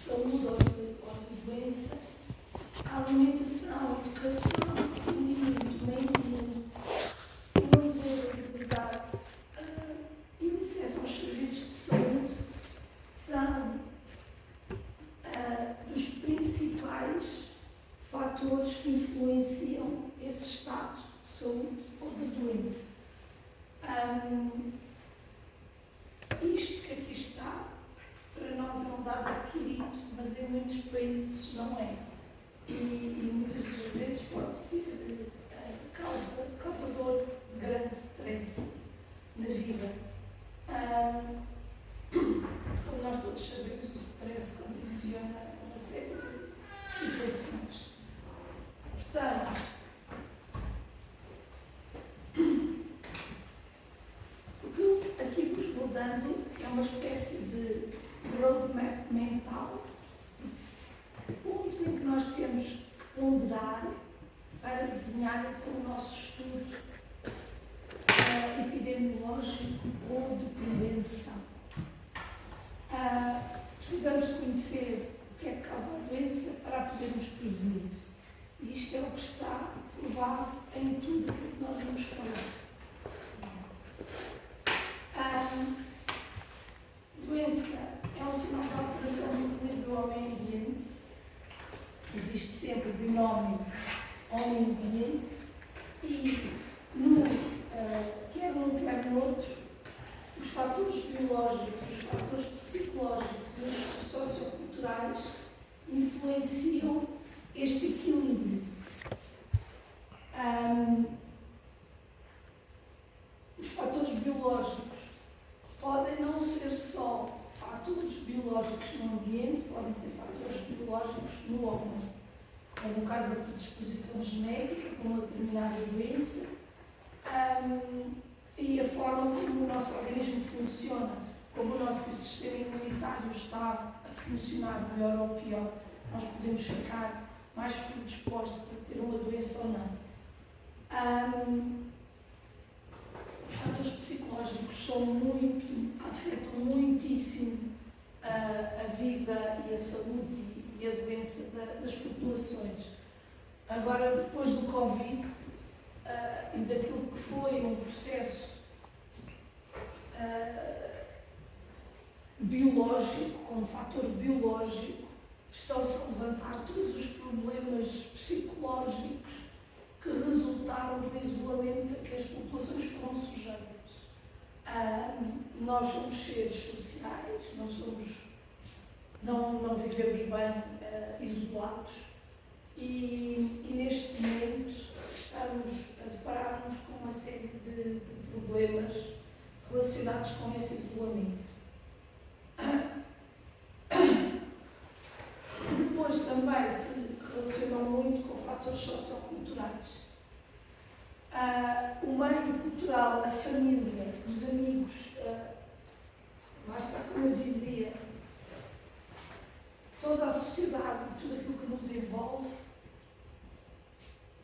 saúde ou de doença, a alimentação, a educação, o rendimento, o meio ambiente, o lazer, a liberdade e o acesso aos serviços de saúde são dos principais fatores que influenciam esse estado de saúde ou de doença. Isto que aqui está, para nós é um dado adquirido, mas em muitos países não é. E muitas das vezes pode ser causador de grande stress na vida. Como nós todos sabemos, o stress condiciona uma série de situações. Portanto, o que eu aqui vos vou dando é uma espécie de roadmap mental, pontos em que nós temos que ponderar para desenhar o nosso estudo epidemiológico ou de prevenção. Precisamos conhecer o que é que causa a doença para a podermos prevenir. E isto é o que está por base em tudo aquilo que nós vamos falar. Doença é um sinal de alteração do equilíbrio ao meio ambiente. Existe sempre o binómio homem-ambiente e, quer num, quer no outro, os fatores biológicos, os fatores psicológicos e os socioculturais influenciam este equilíbrio. Os fatores biológicos podem não ser só fatores biológicos no ambiente, podem ser fatores biológicos no homem, como no caso da predisposição genética para uma determinada doença, e a forma como o nosso organismo funciona, como o nosso sistema imunitário está a funcionar melhor ou pior, nós podemos ficar mais predispostos a ter uma doença ou não. Os fatores psicológicos afetam muitíssimo a vida e a saúde e a doença das populações. Agora, depois do Covid e daquilo que foi um processo biológico, como fator biológico, estão-se a levantar todos os problemas psicológicos que resultaram do isolamento a que as populações foram sujeitas. Nós somos seres sociais, não vivemos bem isolados e neste momento estamos a deparar-nos com uma série de problemas relacionados com esse isolamento. Depois também se relacionam muito com fatores socioculturais. O meio cultural, a família, os amigos, lá está, como eu dizia, toda a sociedade, tudo aquilo que nos envolve,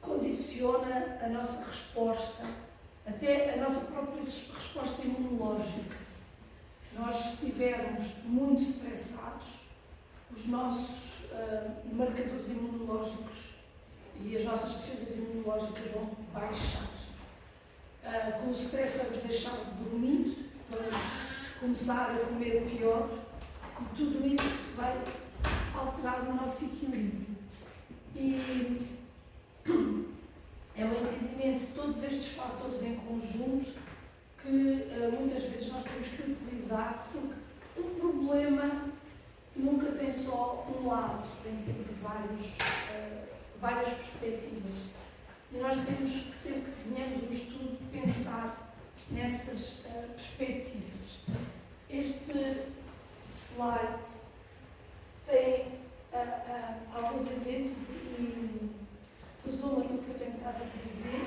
condiciona a nossa resposta, até a nossa própria resposta imunológica. Nós estivermos muito estressados, os nossos marcadores imunológicos e as nossas defesas imunológicas vão baixar. Com o stress vamos deixar de dormir, vamos começar a comer pior e tudo isso vai alterar o nosso equilíbrio. E é o entendimento de todos estes fatores em conjunto que muitas vezes nós temos que utilizar, porque um problema nunca tem só um lado, tem sempre várias perspectivas. E nós temos que, sempre que desenhamos um estudo, pensar nessas perspectivas. Este slide tem alguns exemplos e resumo aquilo que eu tenho estado a dizer.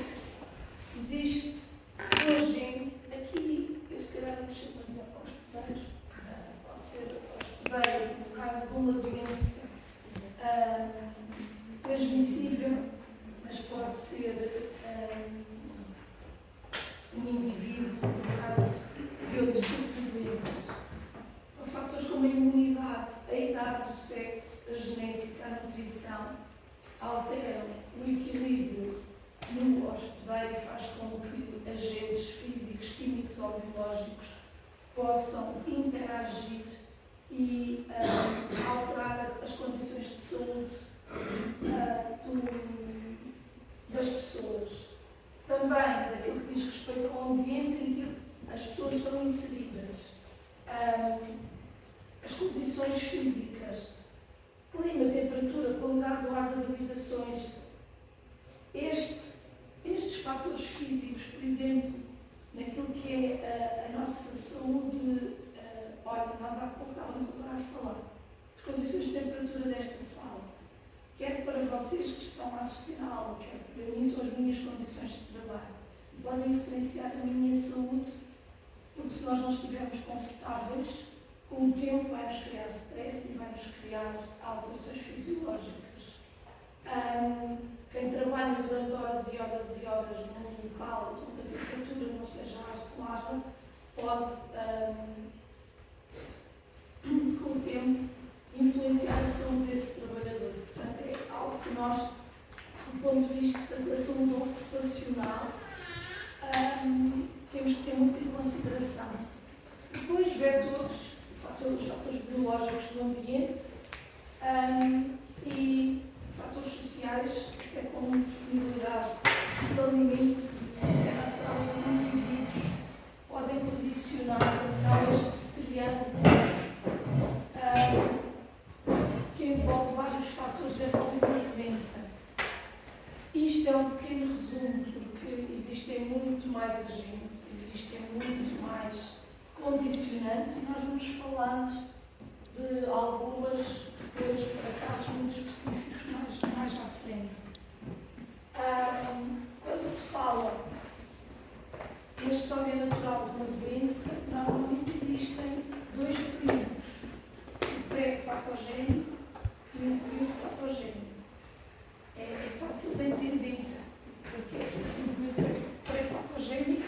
Existe um agente, aqui eu se calhar não chamo de hospedeiro, pode ser hospedeiro no caso de uma doença transmissível, mas pode ser um indivíduo no caso de outros tipos de doenças. Fatores como a imunidade, a idade, o sexo, possam interagir e alterar as condições de saúde das pessoas. Também daquilo que diz respeito ao ambiente em que as pessoas estão inseridas. As condições físicas, clima, temperatura, qualidade do ar das habitações. Estes fatores físicos, por exemplo, naquilo que é a nossa saúde, olha, nós há pouco estávamos agora a falar das condições de temperatura desta sala, quer para vocês que estão a assistir à aula, quer para mim, são as minhas condições de trabalho, podem influenciar a minha saúde, porque se nós não estivermos confortáveis, com o tempo vai-nos criar stress e vai-nos criar alterações fisiológicas. Quem trabalha durante horas e horas e horas num local onde a temperatura não seja adequada, pode, com o tempo, influenciar a saúde desse trabalhador. Portanto, é algo que nós, do ponto de vista da saúde ocupacional, temos que ter muito em consideração. Depois, vetores, os fatores biológicos do ambiente e fatores sociais, até como disponibilidade de alimentos e interação entre indivíduos, podem condicionar então este triângulo que envolve vários fatores de desenvolvimento de doença. Isto é um pequeno resumo, porque existem muito mais agentes, existem muito mais condicionantes e nós vamos falando de algumas depois para casos muito específicos mais à frente. Quando se fala na história natural de uma doença, normalmente existem dois períodos, o pré-patogénico e o período patogénico. É fácil de entender o que é o período pré-patogénico.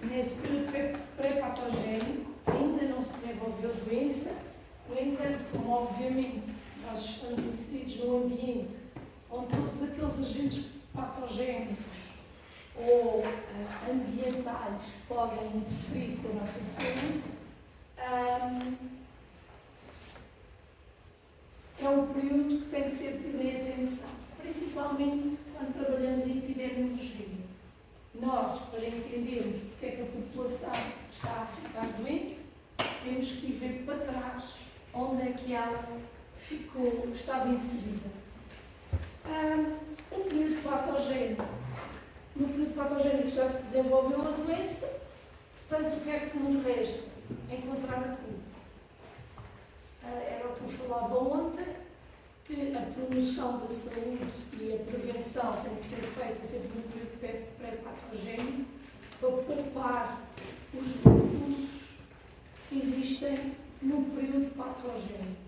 Nesse período pré-patogénico ainda não se desenvolveu doença, no entanto, como obviamente nós estamos inseridos num ambiente onde todos aqueles agentes patogénicos ou ambientais podem interferir com a nossa saúde, é um período que tem que ser tido em atenção, principalmente quando trabalhamos em epidemiologia. Nós, para entendermos porque é que a população está a ficar doente, temos que ir ver para trás onde é que ela estava inserida. Um período patogénico. No período patogénico já se desenvolveu a doença, portanto, o que é que nos resta? Encontrar a cura. Era o que eu falava ontem, que a promoção da saúde e a prevenção tem que ser feita sempre no período pré-patogénico para poupar os recursos que existem no período patogénico.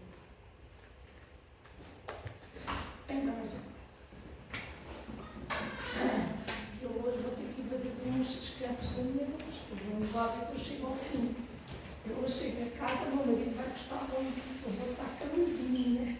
Eu hoje vou ter que fazer uns descansos da minha voz, porque vou levar a ver se eu chego ao fim. Eu hoje chego a casa, o meu marido vai gostar muito, eu vou estar caladinha.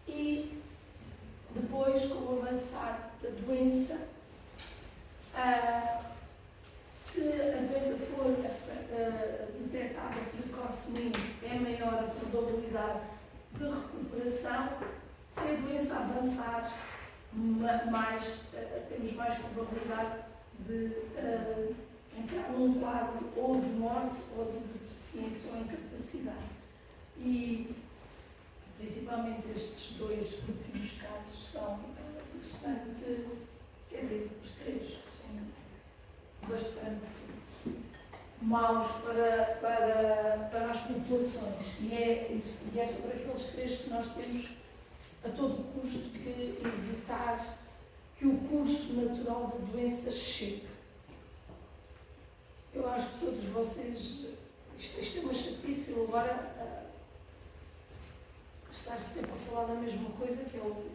E depois, com o avançar da doença, se a doença for detectada precocemente, é maior a probabilidade de recuperação. Se a doença avançar, temos mais probabilidade de entrar num quadro ou de morte ou de deficiência ou incapacidade. E principalmente estes dois últimos casos são bastante, quer dizer, os três são bastante maus para as populações. E é sobre aqueles três que nós temos a todo custo que evitar que o curso natural da doença chegue. Eu acho que todos vocês isto é uma chatice, eu agora estar sempre a falar da mesma coisa, que é o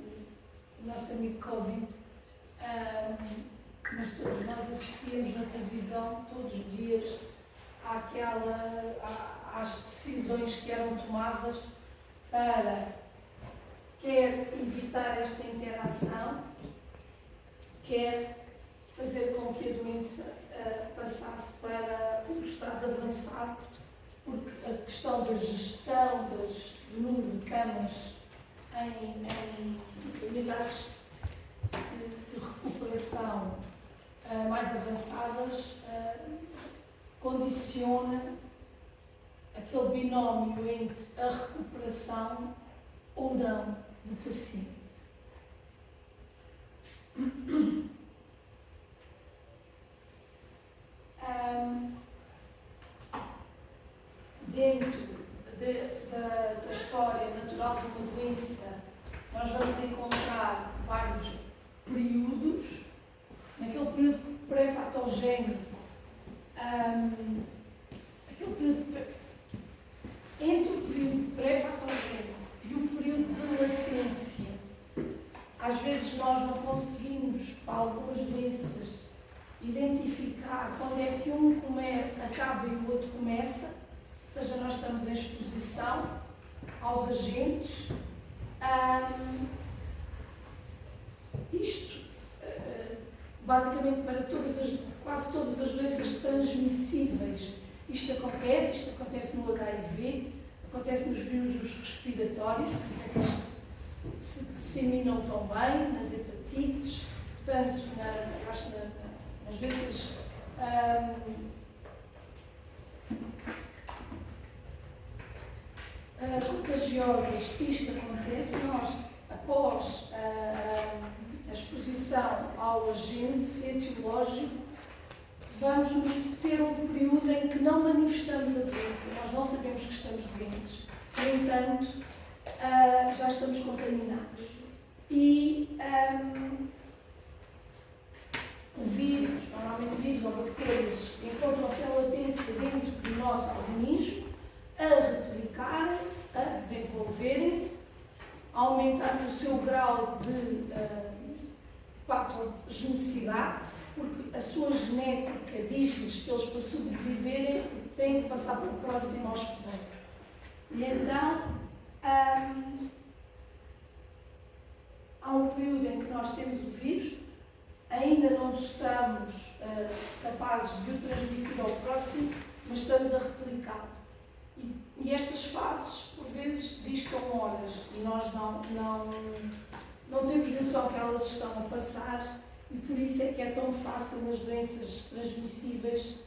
nosso amigo Covid, mas todos nós assistíamos na televisão, todos os dias, às decisões que eram tomadas para quer evitar esta interação, quer fazer com que a doença passasse para o estado avançado, porque a questão da gestão do número de camas em unidades de recuperação mais avançadas condiciona aquele binómio entre a recuperação ou não do paciente. Dentro da história natural de uma doença, nós vamos encontrar vários períodos. Naquele período pré-patogénico, entre o período pré-patogénico e o período de latência, às vezes nós não conseguimos, para algumas doenças, identificar quando é que um acaba e o outro começa, ou seja, nós estamos em exposição aos agentes. Isto, basicamente, para quase todas as doenças transmissíveis, isto acontece no HIV, acontece nos vírus respiratórios, por isso é que eles se disseminam tão bem, nas hepatites, portanto, nas doenças contagiosas, isto acontece. Nós, após a exposição ao agente etiológico, vamos ter um período em que não manifestamos a doença, nós não sabemos que estamos doentes, no entanto, já estamos contaminados. E o vírus, normalmente vírus ou bactérias, encontram-se em latência dentro do nosso organismo, a replicarem-se, a desenvolverem-se, a aumentar o seu grau de patogenicidade, porque a sua genética diz-lhes que eles, para sobreviverem, têm que passar para o próximo hospedeiro. E então, há um período em que nós temos o vírus, ainda não estamos capazes de o transmitir ao próximo, mas estamos a replicá-lo. E estas fases, por vezes, distam horas, e nós não temos noção que elas estão a passar, e por isso é que é tão fácil nas doenças transmissíveis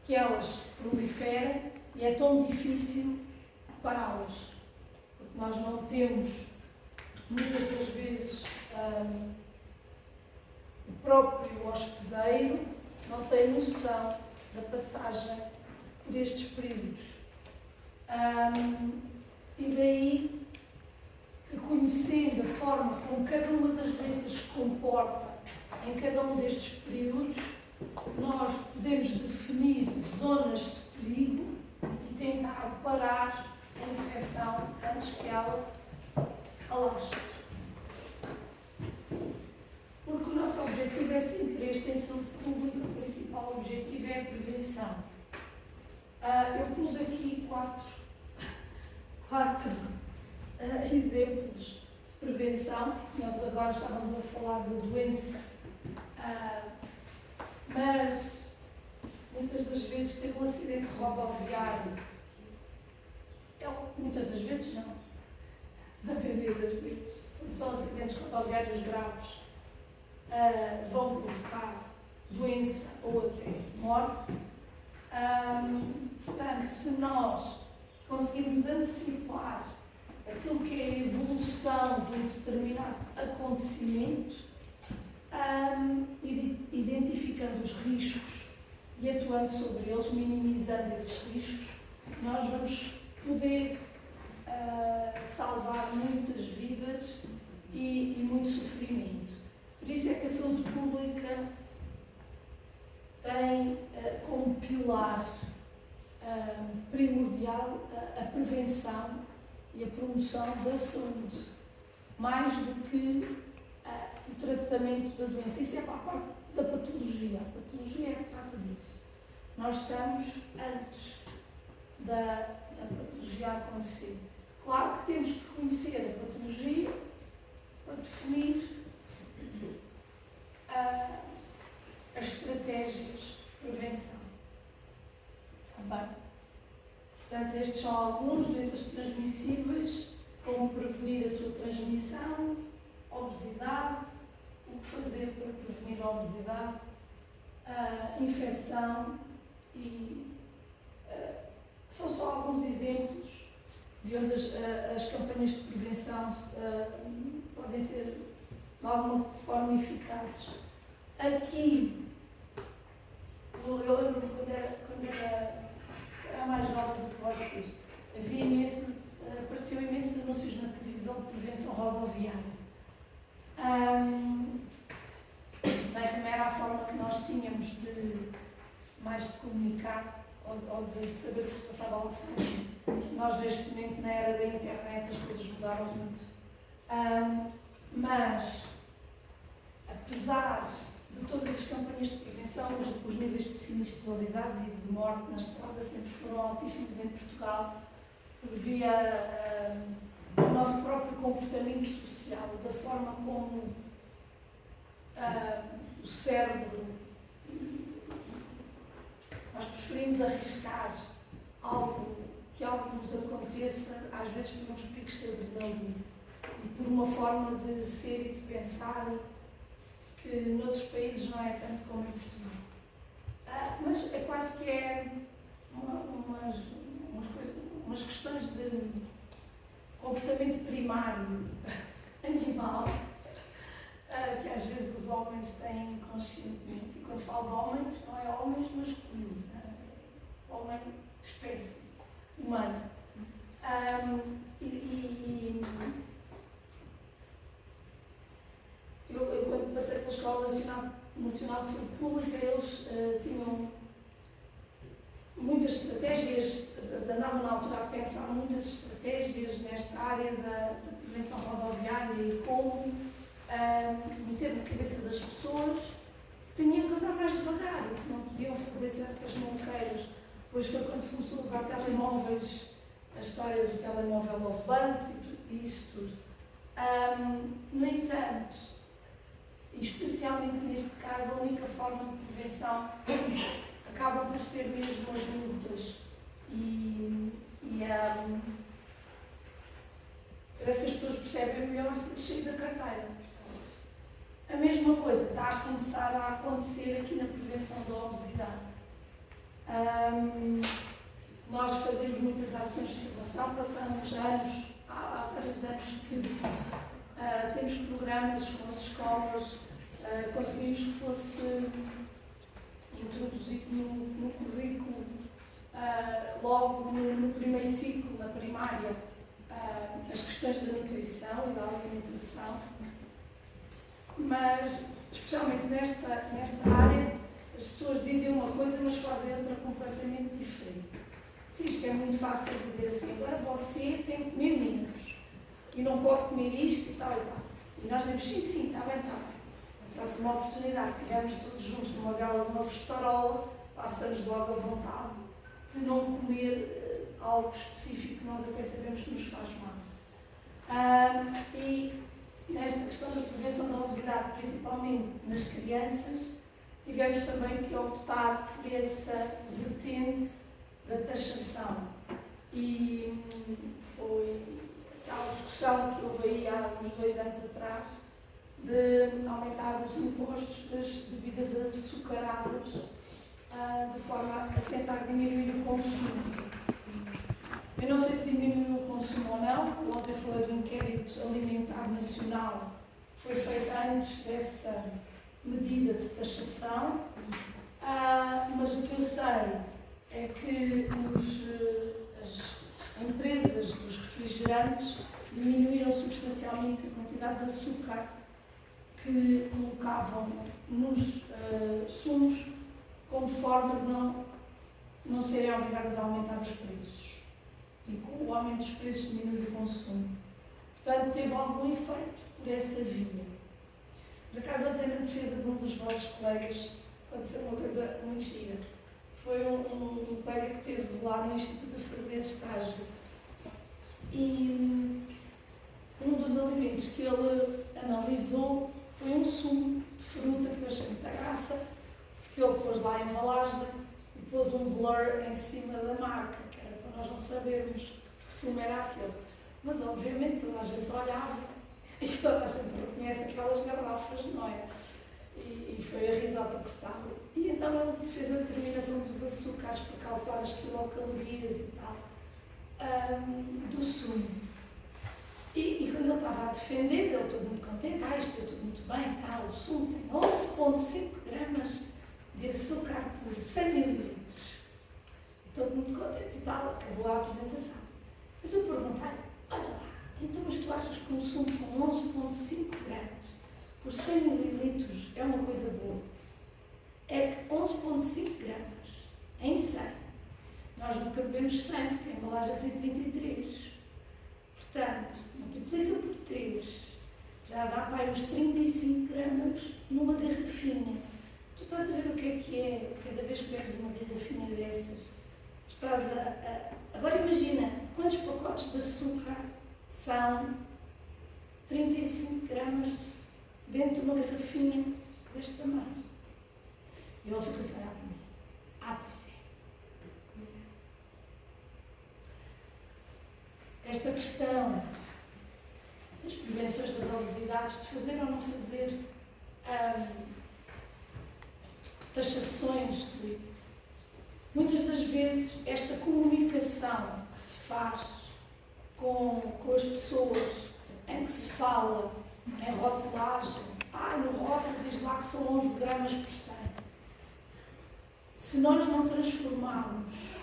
que elas proliferem, e é tão difícil pará-las, porque nós não temos, muitas das vezes, o próprio hospedeiro não tem noção da passagem por estes períodos. E daí que, conhecendo a forma como cada uma das doenças se comporta em cada um destes períodos, nós podemos definir zonas de perigo e tentar parar a infecção antes que ela alastre. Porque o nosso objetivo é sempre este, em saúde pública, o principal objetivo é a prevenção. Eu pus aqui quatro exemplos de prevenção. Nós agora estávamos a falar da doença, mas muitas das vezes ter um acidente rodoviário, muitas das vezes não, na maioria das vezes, quando são acidentes rodoviários graves, vão provocar doença ou até morte. Portanto, se nós conseguirmos antecipar aquilo que é a evolução de um determinado acontecimento, identificando os riscos e atuando sobre eles, minimizando esses riscos, nós vamos poder salvar muitas vidas e muito sofrimento. Por isso é que a saúde pública tem como pilar a prevenção e a promoção da saúde, mais do que o tratamento da doença. Isso é para a parte da patologia. A patologia é que trata disso. Nós estamos antes da patologia acontecer. Claro que temos que conhecer a patologia para definir as estratégias de prevenção. Está bem? Portanto, estes são alguns doenças transmissíveis, como prevenir a sua transmissão, obesidade, o que fazer para prevenir a obesidade, infecção e são só alguns exemplos de onde as campanhas de prevenção podem ser de alguma forma eficazes. Aqui, eu lembro-me quando era mais nova do que vocês, apareceu imensos anúncios na televisão de prevenção rodoviária. Também era a forma que nós tínhamos de comunicar ou de saber o que se passava lá fora. Nós, neste momento, na era da internet, as coisas mudaram muito. Mas, apesar de todas as campanhas de prevenção, os níveis de sinistralidade e de morte na estrada sempre foram altíssimos em Portugal, via o nosso próprio comportamento social, da forma como o cérebro, nós preferimos arriscar que algo nos aconteça, às vezes por uns picos de adrenalina e por uma forma de ser e de pensar que noutros países não é tanto como em Portugal. Mas é quase que umas questões de comportamento primário animal que às vezes os homens têm conscientemente. E quando falo de homens, não é homens masculinos, é homem espécie humana. Eu quando passei pela Escola Nacional de Saúde Pública, eles tinham muitas estratégias, andavam na altura a pensar muitas estratégias nesta área da prevenção rodoviária e como meter na cabeça das pessoas que tinham que andar mais devagar, que não podiam fazer certas maluqueiras. Depois foi quando se começou a usar telemóveis, a história do telemóvel ao volante e isso tudo. No entanto, e especialmente neste caso, a única forma de prevenção acaba por ser mesmo as multas parece que as pessoas percebem melhor se descer da carteira. Portanto, a mesma coisa está a começar a acontecer aqui na prevenção da obesidade. Nós fazemos muitas ações de formação, passamos anos, há vários anos que temos programas com as escolas, conseguimos que fosse introduzido no currículo, logo no primeiro ciclo, na primária, as questões da nutrição e da alimentação, mas, especialmente nesta área, as pessoas dizem uma coisa, mas fazem outra completamente diferente. Sim, porque é muito fácil dizer assim, agora você tem que comer menos, e não pode comer isto e tal e tal. E nós dizemos, sim, está bem. Na próxima oportunidade, que estivermos todos juntos numa bela de uma festarola, passamos logo a vontade de não comer algo específico que nós até sabemos que nos faz mal. E nesta questão da prevenção da obesidade, principalmente nas crianças, tivemos também que optar por essa vertente da taxação. E foi aquela discussão que houve aí há uns 2 anos atrás, de aumentar os impostos das bebidas açucaradas de forma a tentar diminuir o consumo. Eu não sei se diminuiu o consumo ou não. Ontem falei do inquérito alimentar nacional, foi feito antes dessa medida de taxação, mas o que eu sei é que as empresas dos refrigerantes diminuíram substancialmente a quantidade de açúcar que colocavam nos sumos, como forma de não serem obrigadas a aumentar os preços. e com o aumento dos preços diminui o consumo. Portanto, teve algum efeito por essa via. Por acaso, até na defesa de um dos vossos colegas, pode ser uma coisa muito gira. Foi um colega que esteve lá no Instituto a fazer estágio. E um dos alimentos que ele analisou foi um sumo de fruta que eu achei muita graça, que ele pôs lá a embalagem e pôs um blur em cima da marca, que era para nós não sabermos que sumo era aquele. Mas, obviamente, toda a gente olhava e toda a gente reconhece aquelas garrafas, não é? E foi a risota total. E então ele fez a determinação dos açúcares para calcular as quilocalorias e tal do sumo. E quando ele estava a defender, ele todo muito contente, isto deu tudo muito bem, tal, o sumo tem 11,5 gramas de açúcar por 100 mililitros. Todo muito contente e tal, acabou a apresentação. Mas eu perguntei, olha lá, então mas tu achas que um sumo com 11,5 gramas por 100 mililitros é uma coisa boa? É que 11,5 gramas em 100, nós nunca bebemos 100 porque a embalagem tem 33. Portanto, multiplica por 3, já dá para aí uns 35 gramas numa garrafinha. Tu estás a ver o que é, cada vez que bebes uma garrafinha dessas, estás Agora imagina, quantos pacotes de açúcar são 35 gramas dentro de uma garrafinha deste tamanho? E ele ficou assim a olhar para mim. Pois é. Esta questão das prevenções das obesidades, de fazer ou não fazer taxações de... Muitas das vezes esta comunicação que se faz com as pessoas, em que se fala em rotulagem, no rótulo diz lá que são 11 gramas por 100. Se nós não transformarmos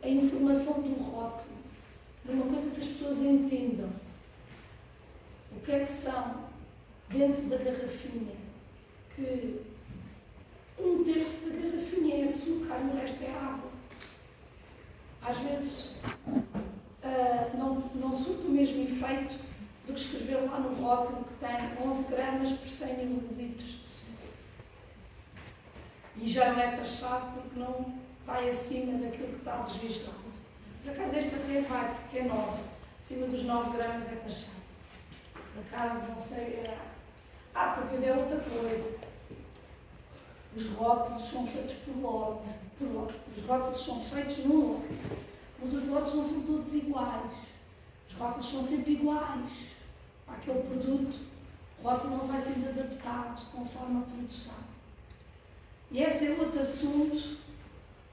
a informação do rótulo numa coisa que as pessoas entendam, o que é que são dentro da garrafinha, que 1/3 da garrafinha é açúcar, o resto é água. Às vezes não surte o mesmo efeito do que escrever lá no rótulo que tem 11 gramas por 100 mililitros de suco. E já não é taxado porque não vai acima daquilo que está legislado. Por acaso este até vai, porque é 9. Acima dos 9 gramas é taxado. Por acaso, não sei... depois é outra coisa. Os rótulos são feitos por lote. Os rótulos são feitos num lote. Mas os lotes não são todos iguais. Os rótulos são sempre iguais. Para aquele produto, o rótulo não vai sendo adaptado conforme a produção. E esse é outro assunto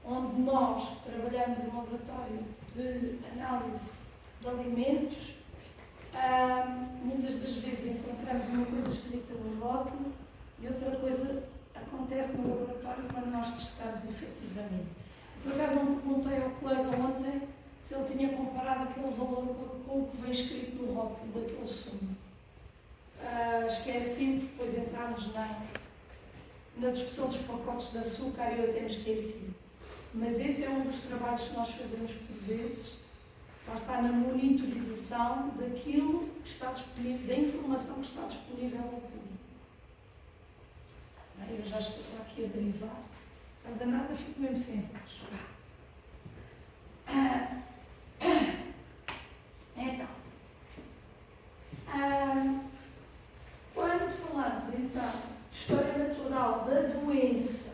onde nós que trabalhamos em um laboratório de análise de alimentos, muitas das vezes encontramos uma coisa escrita no rótulo e outra coisa acontece no laboratório quando nós testamos efetivamente. Por acaso não perguntei ao colega ontem se ele tinha comparado aquele valor com o que vem escrito no rótulo daquele sumo. Esqueci, porque depois entramos na discussão dos pacotes de açúcar e eu até me esqueci. Mas esse é um dos trabalhos que nós fazemos por vezes, lá está na monitorização daquilo que está disponível, da informação que está disponível ao público. Eu já estou aqui a derivar, não dá nada, fico mesmo sem voz. Então, quando falamos então de história natural da doença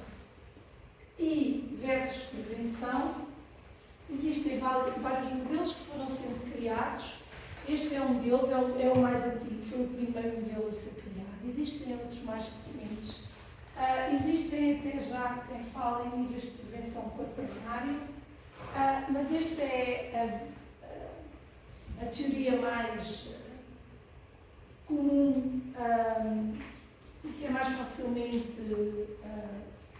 e versus prevenção, existem vários modelos que foram sendo criados. Este é um deles, é o mais antigo, foi o primeiro modelo a ser criado. Existem outros mais recentes. Existem até já quem fala em níveis de prevenção quaternária, mas esta é a teoria mais comum e que é mais facilmente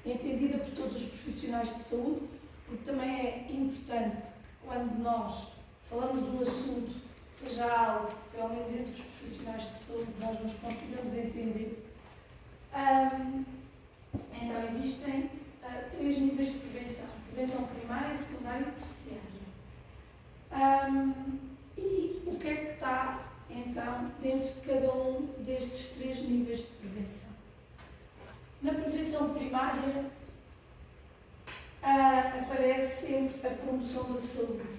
entendida por todos os profissionais de saúde, porque também é importante que quando nós falamos de um assunto, seja algo, pelo menos entre os profissionais de saúde, nós nos consigamos entender. Então, existem 3 níveis de prevenção: prevenção primária, secundária e terciária. Na prevenção primária aparece sempre a promoção da saúde,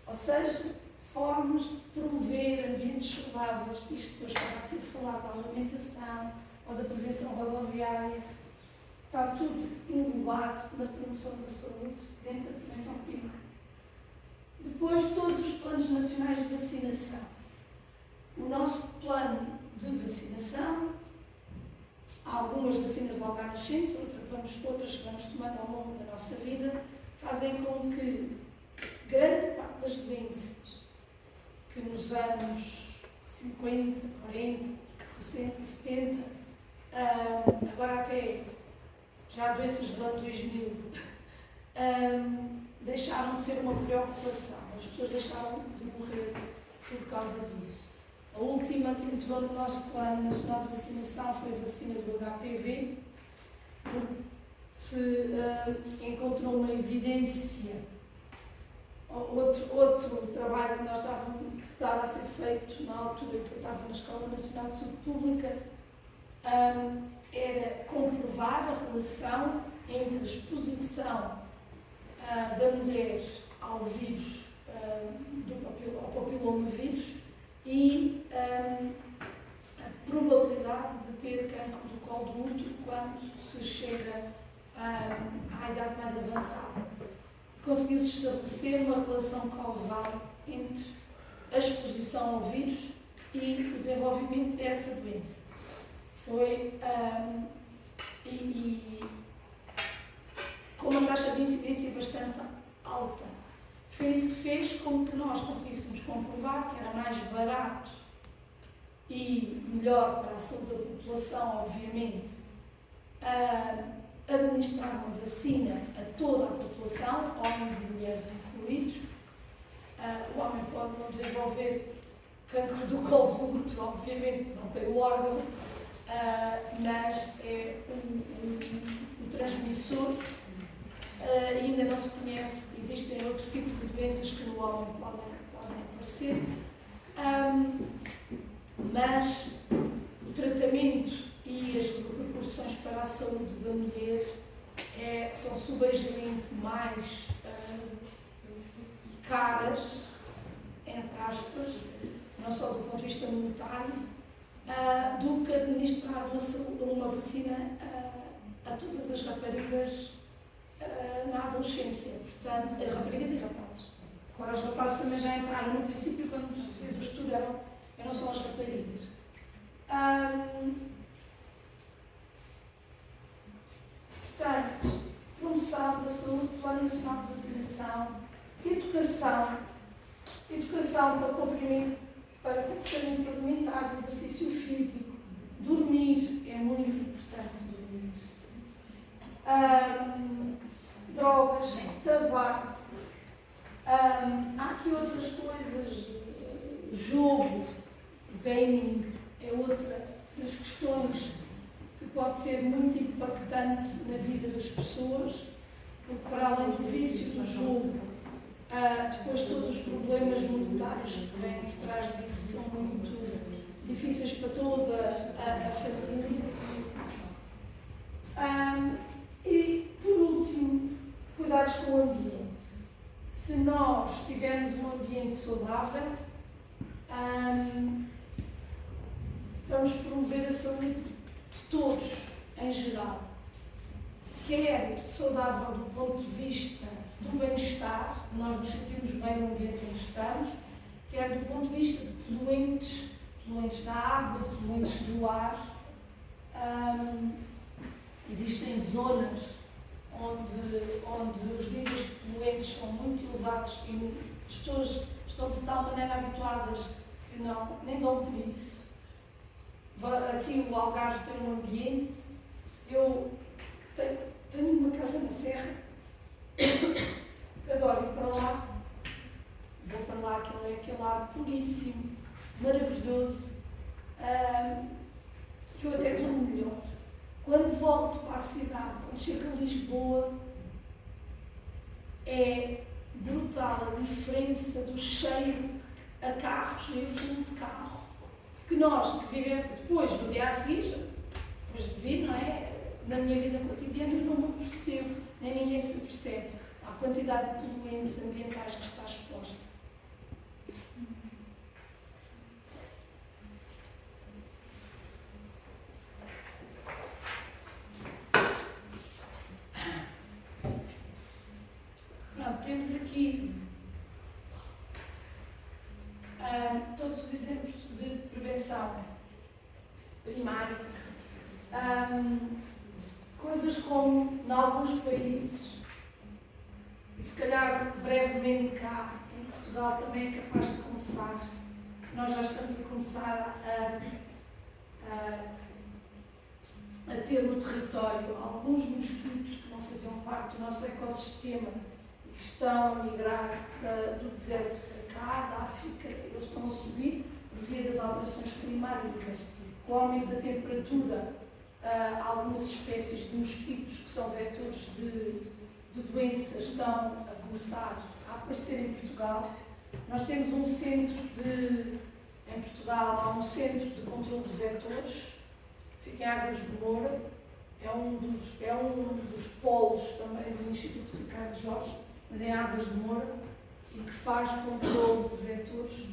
ou seja, formas de promover ambientes saudáveis. Isto depois estava aqui a falar da alimentação ou da prevenção rodoviária. Está tudo englobado na promoção da saúde dentro da prevenção primária. Depois, todos os planos nacionais de vacinação. O nosso plano de vacinação, há algumas vacinas logo à nascença, outras que vamos tomando ao longo da nossa vida, fazem com que grande parte das doenças que nos anos 50, 40, 60 e 70, agora até já doenças do ano 2000, deixaram de ser uma preocupação. As pessoas deixaram de morrer por causa disso. A última que entrou no nosso Plano Nacional de Vacinação foi a vacina do HPV, porque se encontrou uma evidência. Outro trabalho que estava a ser feito na altura que eu estava na Escola Nacional de Saúde Pública era comprovar a relação entre a exposição da mulher ao vírus, ao papilomavírus, e a probabilidade de ter cancro do colo do útero quando se chega à idade mais avançada. Conseguiu-se estabelecer uma relação causal entre a exposição ao vírus e o desenvolvimento dessa doença. Com uma taxa de incidência bastante alta. Foi isso que fez com que nós conseguíssemos comprovar que era mais barato e melhor para a saúde da população, obviamente, administrar uma vacina a toda a população, homens e mulheres incluídos. O homem pode não desenvolver cancro do colo do útero, obviamente não tem o órgão, mas é um transmissor. Ainda não se conhece, existem outros tipos de doenças que no homem podem aparecer, mas o tratamento e as repercussões para a saúde da mulher são subejamente mais caras, entre aspas, não só do ponto de vista monetário, do que administrar uma vacina a todas as raparigas na adolescência, portanto, raparigas e rapazes. Agora, os rapazes também já entraram no princípio, quando se fez o estudo, eram só as raparigas. Portanto, promoção da saúde, Plano Nacional de Vacinação, educação para comportamentos alimentares, exercício físico, dormir, é muito importante dormir. Drogas, tabaco, há aqui outras coisas, jogo, gaming, é outra das questões que pode ser muito impactante na vida das pessoas, porque para além do vício do jogo, depois todos os problemas monetários que vêm por trás disso são muito difíceis para toda a família. E, por último, cuidados com o ambiente. Se nós tivermos um ambiente saudável, vamos promover a saúde de todos, em geral. Quer saudável do ponto de vista do bem-estar, nós nos sentimos bem no ambiente onde estamos, quer do ponto de vista de poluentes da água, poluentes do ar. Existem zonas onde os níveis de poluentes são muito elevados e as pessoas estão de tal maneira habituadas que nem dão por isso. Aqui o Algarve tem um ambiente, eu tenho uma casa na Serra, adoro ir para lá, vou para lá, aquele ar puríssimo, maravilhoso, que eu até estou melhor. Quando volto para a cidade, quando chego a Lisboa, é brutal a diferença do cheiro a carros, e o fumo de carro, que nós, que vivemos depois, no dia a seguir, depois de vir, não é? Na minha vida cotidiana eu não me percebo, nem ninguém se percebe a quantidade de poluentes ambientais que está exposta. Pronto, temos aqui todos os exemplos de prevenção primária. Coisas como, em alguns países, e se calhar brevemente cá, em Portugal também é capaz de começar, nós já estamos a começar a ter no território alguns mosquitos que não faziam parte do nosso ecossistema e que estão a migrar do deserto para cá, da África. Eles estão a subir por via das alterações climáticas, com o aumento da temperatura. Algumas espécies de mosquitos que são vetores de doenças estão a começar a aparecer em Portugal. Nós temos um centro em Portugal, há um centro de controle de vetores, fica em Águas de Moura, é um dos polos também do Instituto Ricardo Jorge, mas é em Águas de Moura, e que faz controle de vetores,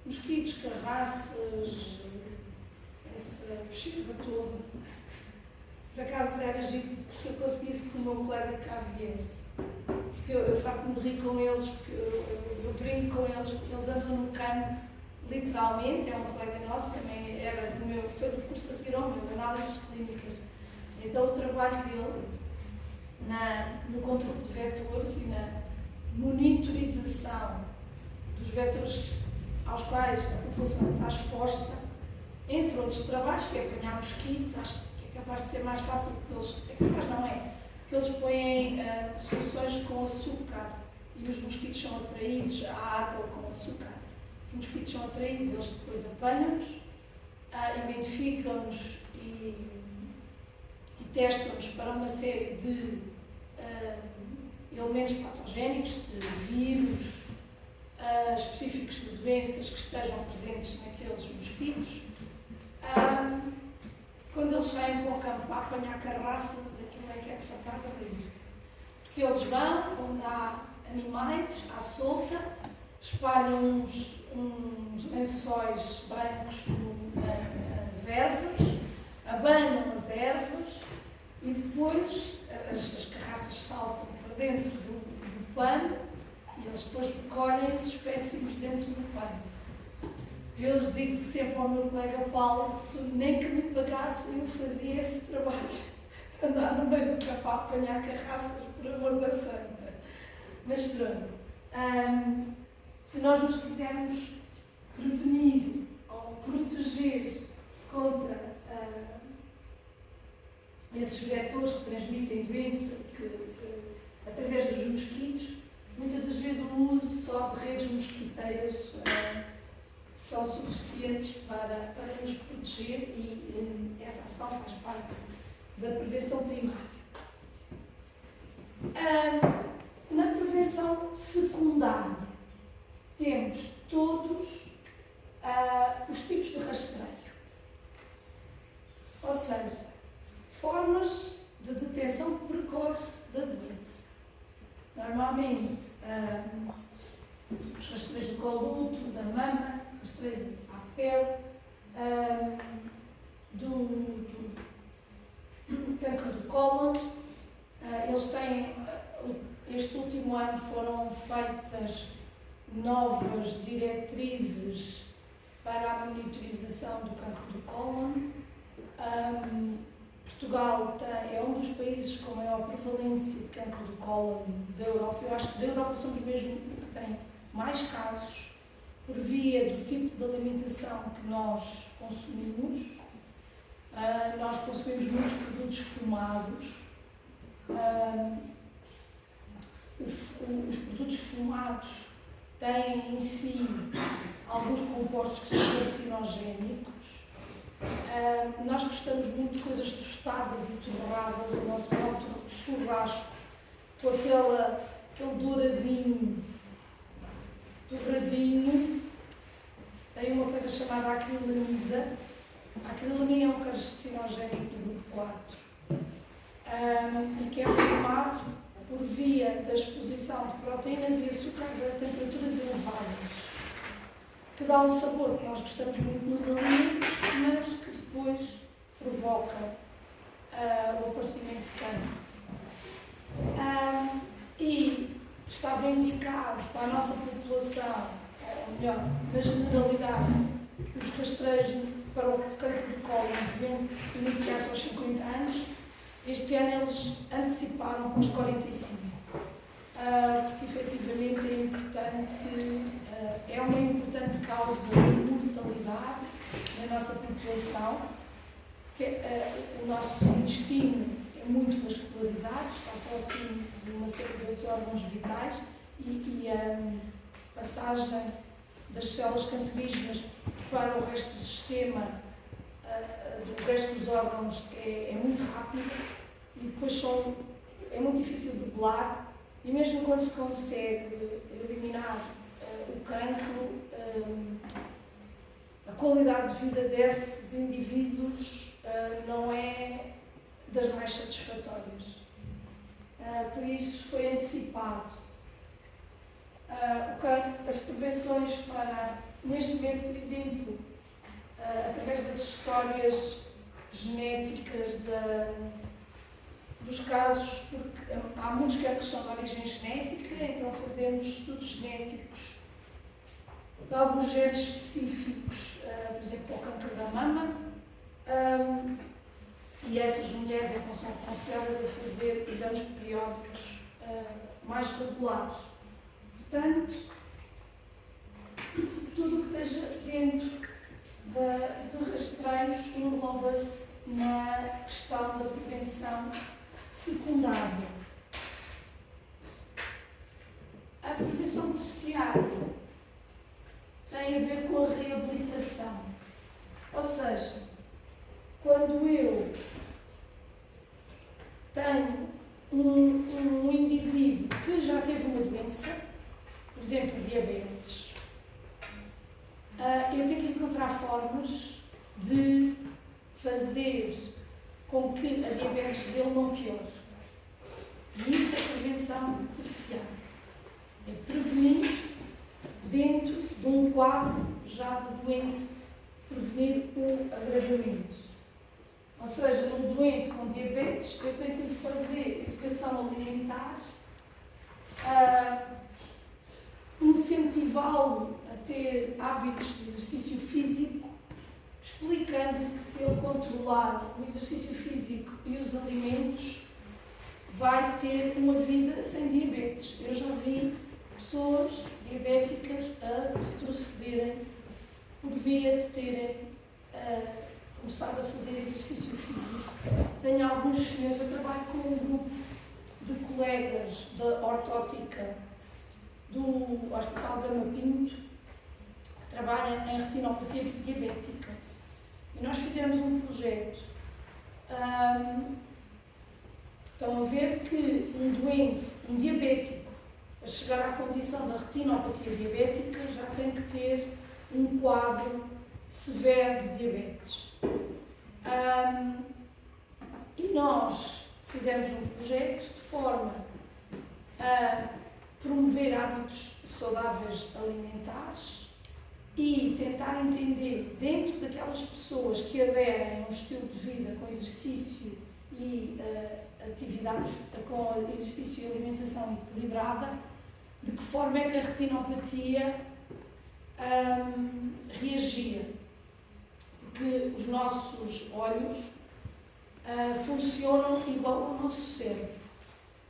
mosquitos, carraças, essa pesquisa toda. Por acaso era giro se eu conseguisse que o meu colega cá viesse, porque eu farto-me de rir com eles, porque eu brinco com eles, porque eles andam no campo, literalmente. É um colega nosso, também era do meu, foi do curso a seguir ao meu, análises clínicas. Então o trabalho dele no controle de vetores e na monitorização dos vetores aos quais a população está exposta, entre outros trabalhos, que é apanhar mosquitos. Acho que é capaz de ser mais fácil, porque eles põem soluções com açúcar e os mosquitos são atraídos à água com açúcar. Os mosquitos são atraídos, eles depois apanham-nos, identificam-nos e testam-nos para uma série de elementos patogénicos, de vírus específicos de doenças que estejam presentes naqueles mosquitos. Quando eles saem para o campo a apanhar carraças, aquilo é que é de fartar de rir. Porque eles vão, onde há animais, à solta, espalham uns lençóis brancos nas ervas, abanam as ervas e depois as carraças saltam para dentro do pano e eles depois recolhem os espécimes dentro do pano. Eu digo sempre ao meu colega Paulo, nem que me pagassem eu fazia esse trabalho de andar no meio do campo a apanhar carraças, por amor da santa. Mas pronto, se nós nos quisermos prevenir ou proteger contra esses vetores que transmitem doença através dos mosquitos, muitas das vezes o uso só de redes mosquiteiras são suficientes para nos proteger e essa ação faz parte da prevenção primária. Na prevenção secundária, temos todos os tipos de rastreio, ou seja, formas de detecção precoce da doença. Normalmente, os rastreios do colo do útero, da mama, rastreios à pele, do cancro do cólon. Eles têm, este último ano foram feitas novas diretrizes para a monitorização do cancro do cólon. Portugal é um dos países com maior prevalência de cancro do cólon da Europa. Eu acho que da Europa somos mesmo que tem mais casos por via do tipo de alimentação que nós consumimos. Nós consumimos muitos produtos fumados. Os produtos fumados têm em si alguns compostos que são carcinogénicos. Nós gostamos muito de coisas tostadas e torradas, o nosso próprio churrasco, com aquele douradinho, tem uma coisa chamada acrilamida. A acrilamida é um carcinogénico do grupo 4, e que é formado por via da exposição de proteínas e açúcares a temperaturas elevadas, que dá um sabor que nós gostamos muito nos alimentos, mas que depois provoca o aparecimento de cancro. E estava indicado para a nossa população, ou melhor, na generalidade, os rastreios para o cancro do colo deviam iniciar-se aos 50 anos. Este ano eles anteciparam para os 45, porque efetivamente é importante, é uma importante causa de mortalidade na nossa população, que o nosso intestino é muito vascularizado, está próximo de uma série de outros órgãos vitais e a passagem das células cancerígenas para o resto do sistema, do resto dos órgãos é muito rápida e depois é muito difícil de debelar, e mesmo quando se consegue eliminar o cancro, a qualidade de vida desses indivíduos não é das mais satisfatórias. Por isso foi antecipado. As prevenções para, neste momento, por exemplo, através das histórias genéticas dos casos, porque há muitos cancros que são de origem genética, então fazemos estudos genéticos de alguns genes específicos, por exemplo, para o cancro da mama, e essas mulheres então são aconselhadas a fazer exames periódicos mais regulares. Portanto, tudo o que esteja dentro de rastreios engloba-se na questão da prevenção secundária. A prevenção terciária tem a ver com a reabilitação. Ou seja, quando eu tenho um indivíduo que já teve uma doença, por exemplo, diabetes, eu tenho que encontrar formas de fazer com que a diabetes dele não piore. E isso é prevenção terciária. É prevenir dentro de um quadro já de doença, prevenir o agravamento. Ou seja, num doente com diabetes, eu tenho que lhe fazer educação alimentar, incentivá-lo a ter hábitos de exercício físico, explicando que se ele controlar o exercício físico e os alimentos, vai ter uma vida sem diabetes. Eu já vi pessoas diabéticas a retrocederem por via de terem começado a fazer exercício físico. Tenho alguns senhores, eu trabalho com um grupo de colegas da ortótica do Hospital Gama Pinto, que trabalha em retinopatia diabética. E nós fizemos um projeto. Estão a ver que um doente, um diabético, a chegar à condição da retinopatia diabética, já tem que ter um quadro severo de diabetes. E nós fizemos um projeto de forma a promover hábitos saudáveis alimentares e tentar entender, dentro daquelas pessoas que aderem a um estilo de vida com exercício e atividade, com exercício e alimentação equilibrada, de que forma é que a retinopatia reagia. Porque os nossos olhos funcionam igual ao nosso cérebro.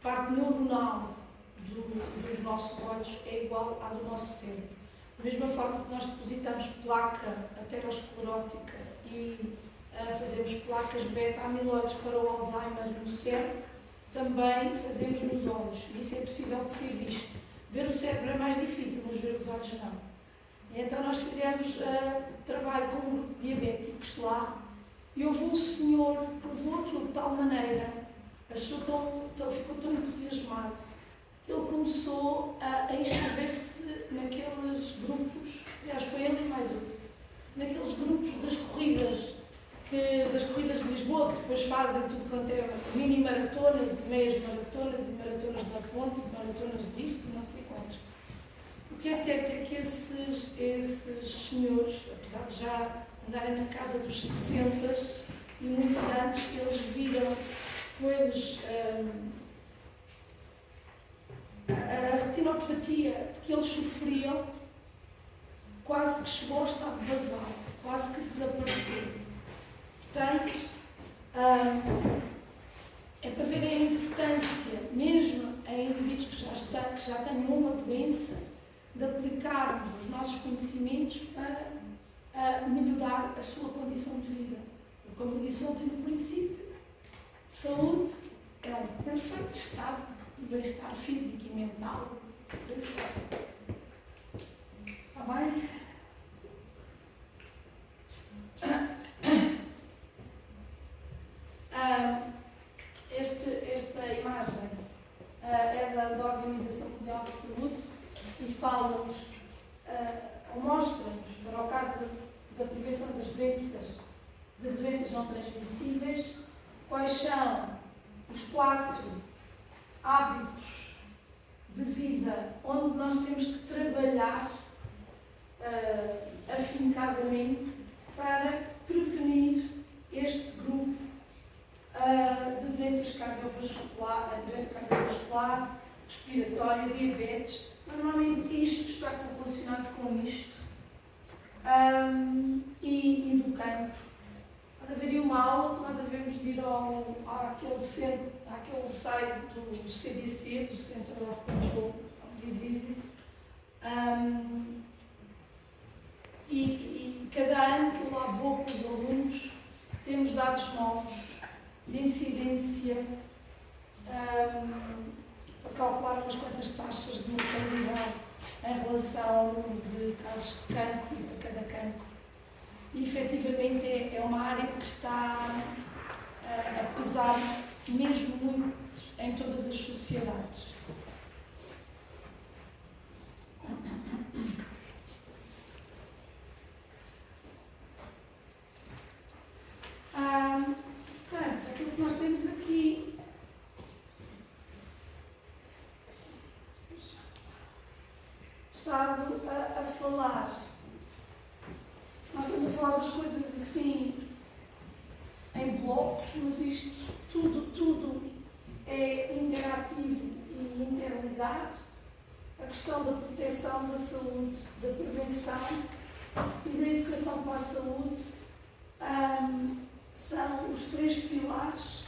A parte neuronal dos nossos olhos é igual à do nosso cérebro. Da mesma forma que nós depositamos placa aterosclerótica e fazemos placas beta-amiloides para o Alzheimer no cérebro, também fazemos nos olhos. E isso é possível de ser visto. Ver o cérebro é mais difícil, mas ver os olhos não. E então nós fizemos trabalho com um grupo de diabéticos lá e houve um senhor que levou aquilo de tal maneira, ficou tão entusiasmado, que ele começou a inscrever-se naqueles grupos, aliás foi ele e mais outro, naqueles grupos das corridas de Lisboa, que se depois fazem tudo quanto é mini maratonas e meias maratonas e maratonas da ponte e maratonas disto e não sei quantos. O que é certo é que esses senhores, apesar de já andarem na casa dos 60 e muitos anos, eles viram, foi-lhes a retinopatia de que eles sofriam quase que chegou ao estado basal, quase que desapareceu. Portanto, é para verem a importância, mesmo em indivíduos que já tenham uma doença, de aplicarmos os nossos conhecimentos para melhorar a sua condição de vida. Porque, como eu disse ontem no princípio, saúde é um perfeito estado de bem-estar físico e mental. Está bem? Esta imagem é da Organização Mundial de Saúde e fala-nos, ou mostra-nos, para o caso da prevenção das doenças não transmissíveis, quais são os 4 hábitos de vida onde nós temos que trabalhar afincadamente para prevenir este grupo de doenças cardiovasculares, doença cardiovascular, respiratória, diabetes. Normalmente isto está relacionado com isto e do cancro. Pode haver uma aula que nós devemos de ir àquele site do CDC, do Center of Control of Diseases, e cada ano que eu lá vou com os alunos temos dados novos de incidência, para calcular umas quantas taxas de mortalidade em relação ao número de casos de cancro e para cada cancro. E efetivamente é uma área que está a pesar mesmo muito em todas as sociedades. Portanto, aquilo que nós temos aqui estado a falar. Nós estamos a falar das coisas assim em blocos, mas isto tudo é interativo e interligado. A questão da proteção da saúde, da prevenção e da educação para a saúde são os 3 pilares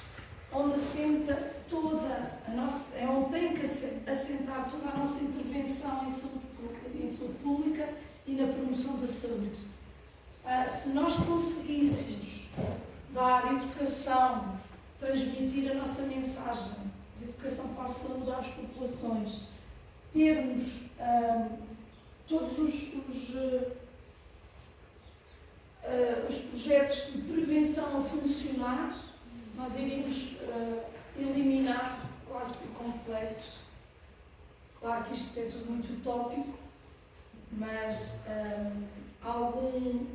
onde assenta toda a nossa, onde tem que assentar toda a nossa intervenção em saúde pública e na promoção da saúde. Se nós conseguíssemos dar educação, transmitir a nossa mensagem de educação para a saúde às populações, termos todos os projetos de prevenção a funcionar, nós iríamos eliminar quase por completo. Claro que isto é tudo muito utópico, mas algum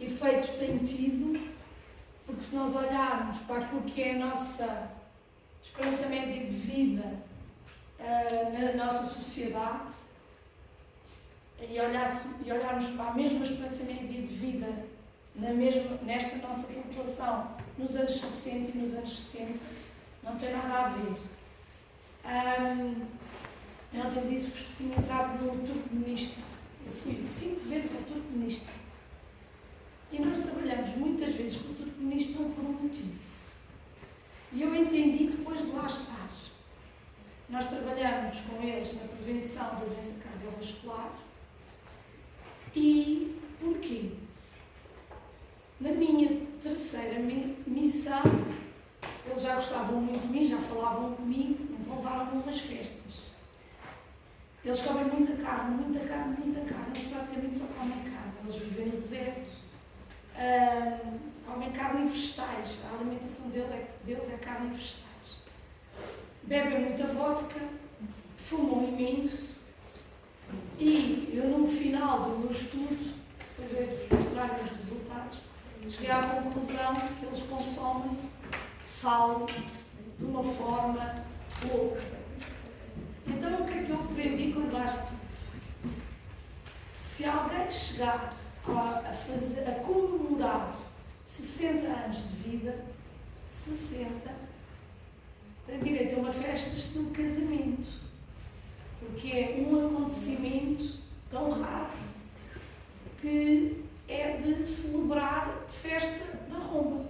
efeito tem tido, porque se nós olharmos para aquilo que é a nossa esperança média de vida na nossa sociedade e olharmos para a mesma esperança média de vida nesta nossa população nos anos 60 e nos anos 70, não tem nada a ver. Eu ontem disse-vos que tinha estado no Turcomenistão. Eu fui 5 vezes ao Turcomenistão. E nós trabalhamos muitas vezes com o Turcomenistão por um motivo. E eu entendi depois de lá estar. Nós trabalhamos com eles na prevenção da doença cardiovascular. E porquê? Na minha 3ª missão, eles já gostavam muito de mim, já falavam comigo, então levaram-me umas festas. Eles comem muita carne, muita carne, muita carne. Eles praticamente só comem carne. Eles vivem no deserto, comem carne e vegetais. A alimentação deles é carne e vegetais. Bebem muita vodka, fumam imenso. E eu, no final do meu estudo, depois eu hei de vos mostrar os resultados, cheguei à conclusão que eles consomem sal de uma forma louca. Então, o que é que eu aprendi quando lá estive? Se alguém chegar a comemorar 60 anos de vida, 60, tem direito a uma festa estilo casamento, porque é um acontecimento tão raro que é de celebrar de festa da Roma.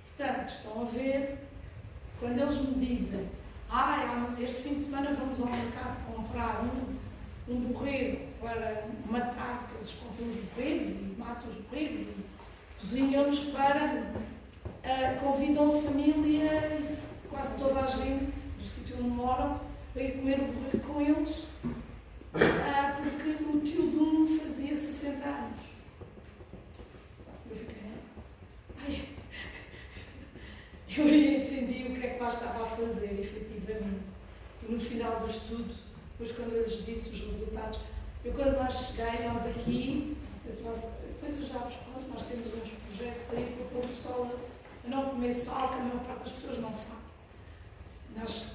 Portanto, estão a ver, quando eles me dizem este fim de semana vamos ao mercado comprar um borrego para matar, porque eles compram os borregos e matam os borregos e cozinham-nos para... convidam a família, quase toda a gente do sítio onde moram, para ir comer o borrego com eles, porque o tio de um fazia 60 anos. Eu fiquei... Eu aí entendi o que é que lá estava a fazer, efetivamente. E no final do estudo, depois quando eu lhes disse os resultados, eu quando lá cheguei, nós aqui, depois eu já vos conto, nós temos uns projetos aí para pôr o pessoal a não comer sal, que a maior parte das pessoas não sabe. Nós,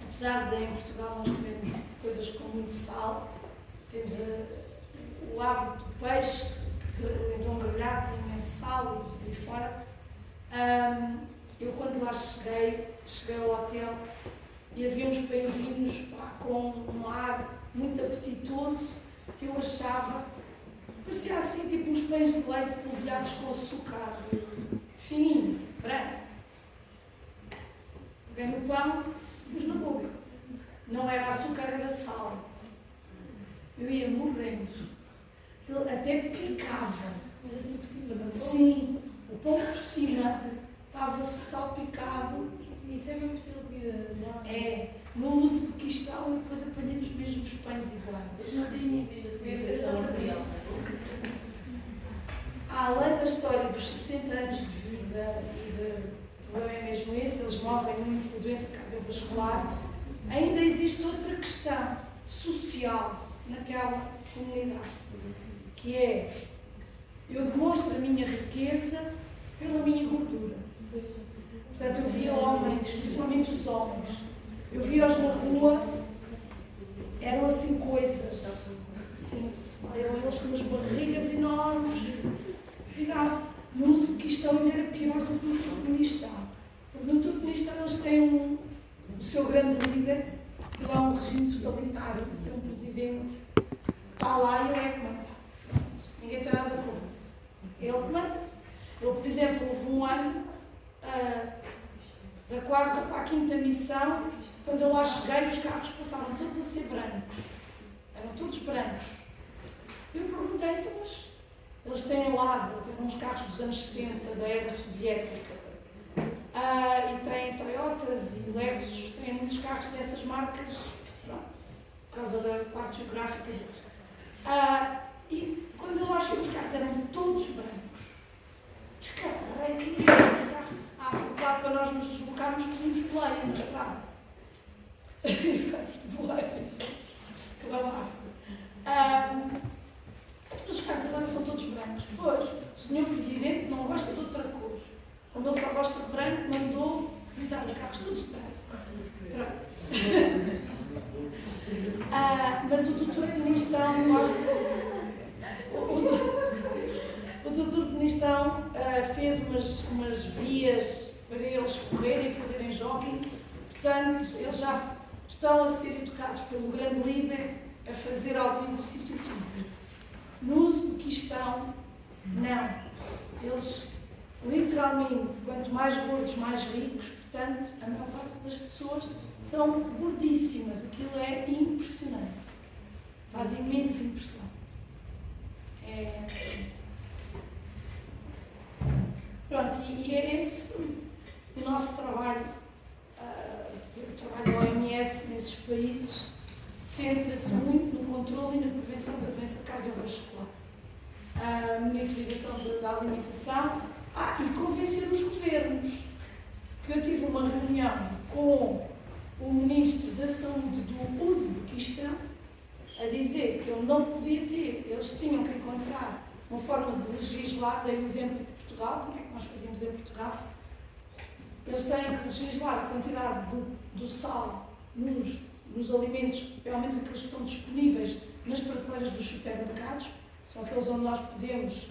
apesar de em Portugal nós comemos coisas com muito sal, temos o hábito do peixe, que então grelhado tem imenso sal e fora. Eu quando lá cheguei ao hotel e havia uns pãezinhos com um ar muito apetitoso que eu achava, parecia assim tipo uns pães de leite polvilhados com açúcar, fininho, branco. Peguei no pão, pus na boca. Não era açúcar, era sal. Eu ia morrendo. Até picava. Era assim por cima, não? Sim, o pão por cima estava salpicado. Isso é mesmo estilo de vida, não é? É, no Uzbequistão e depois apanhamos mesmo os pães iguais. Eles não têm ninguém assim, são material. Além da história dos 60 anos de vida o problema é mesmo esse, eles morrem muito de doença cardiovascular, ainda existe outra questão social naquela comunidade, que é, eu demonstro a minha riqueza pela minha gordura. Portanto, eu via homens, principalmente os homens, eu via-os na rua, eram assim coisas, assim, eles com umas barrigas enormes, no Uzbequistão ainda era pior do que no Turcomenistão. Porque no Turcomenistão eles têm o seu grande líder, que lá é um regime totalitário, tem um presidente que está lá e ele é que manda. Ninguém tem nada com isso. Ele que manda. Eu, por exemplo, houve um ano, da 4ª para a 5ª missão, quando eu lá cheguei, os carros passaram todos a ser brancos. Eram todos brancos. Eu perguntei, então, mas eles têm Ladas, eram uns carros dos anos 70, da era soviética. E têm Toyotas e Lexus, têm muitos carros dessas marcas, pronto, por causa da parte geográfica deles. E quando eu lá cheguei, os carros eram todos brancos. Descarrei aqui os carros. Porque lá para nós nos deslocarmos, pedimos boleia na estrada. Boleia. Que lavasse. Os carros agora são todos brancos. Pois, o senhor Presidente não gosta de outra cor. Como ele só gosta de branco, mandou pintar os carros todos de branco. Mas o doutor Turcomenistão, o doutor Turcomenistão fez umas vias para eles correrem e fazerem jogging. Portanto, eles já estão a ser educados pelo grande líder a fazer algum exercício físico. No Uzbequistão, não. Eles, literalmente, quanto mais gordos, mais ricos, portanto, a maior parte das pessoas são gordíssimas. Aquilo é impressionante. Faz imensa impressão. Pronto, e é esse o nosso trabalho. O trabalho da OMS nesses países centra-se muito no controle e na prevenção da doença cardiovascular. A monitorização da alimentação e convencer os governos. Que eu tive uma reunião com o Ministro da Saúde do Uzbequistão a dizer que ele não podia ter, eles tinham que encontrar uma forma de legislar. Dei o exemplo de Portugal, como é que nós fazíamos em Portugal. Eles têm que legislar a quantidade do sal nos alimentos, pelo menos aqueles que estão disponíveis nas prateleiras dos supermercados, são aqueles onde nós podemos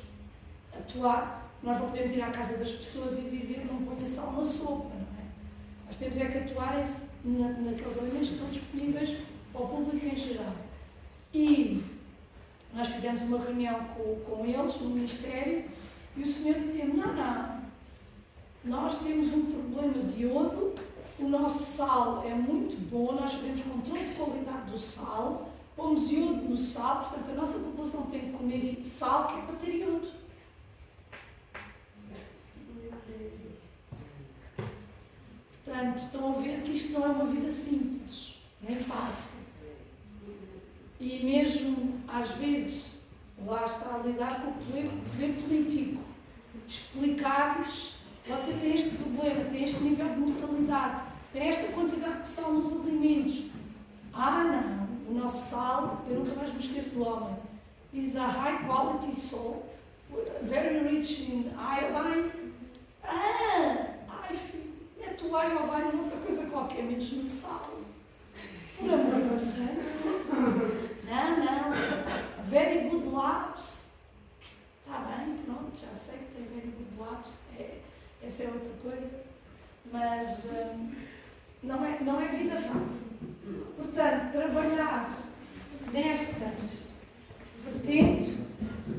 atuar. Nós não podemos ir à casa das pessoas e dizer não ponha sal na sopa, não é? Nós temos é que atuar naqueles alimentos que estão disponíveis para o público em geral. E nós fizemos uma reunião com eles no Ministério e o senhor dizia-me, não, nós temos um problema de iodo, o nosso sal é muito bom, nós fazemos controle de qualidade do sal, pomos iodo no sal, portanto a nossa população tem que comer sal que é para ter iodo. Portanto, estão a ver que isto não é uma vida simples, nem fácil. E mesmo, às vezes, lá está a lidar com o poder político. Explicar-lhes, você tem este problema, tem este nível de mortalidade, tem esta quantidade de sal nos alimentos. Não, o nosso sal, eu nunca mais me esqueço do homem, is a high quality salt, very rich in iodine. Mete o iodine noutra coisa qualquer, menos no sal. Por amor de Deus. Não. Very good labs. Está bem, pronto, já sei que tem very good labs. Essa é outra coisa. Mas não é vida fácil. Portanto, trabalhar nestas vertentes,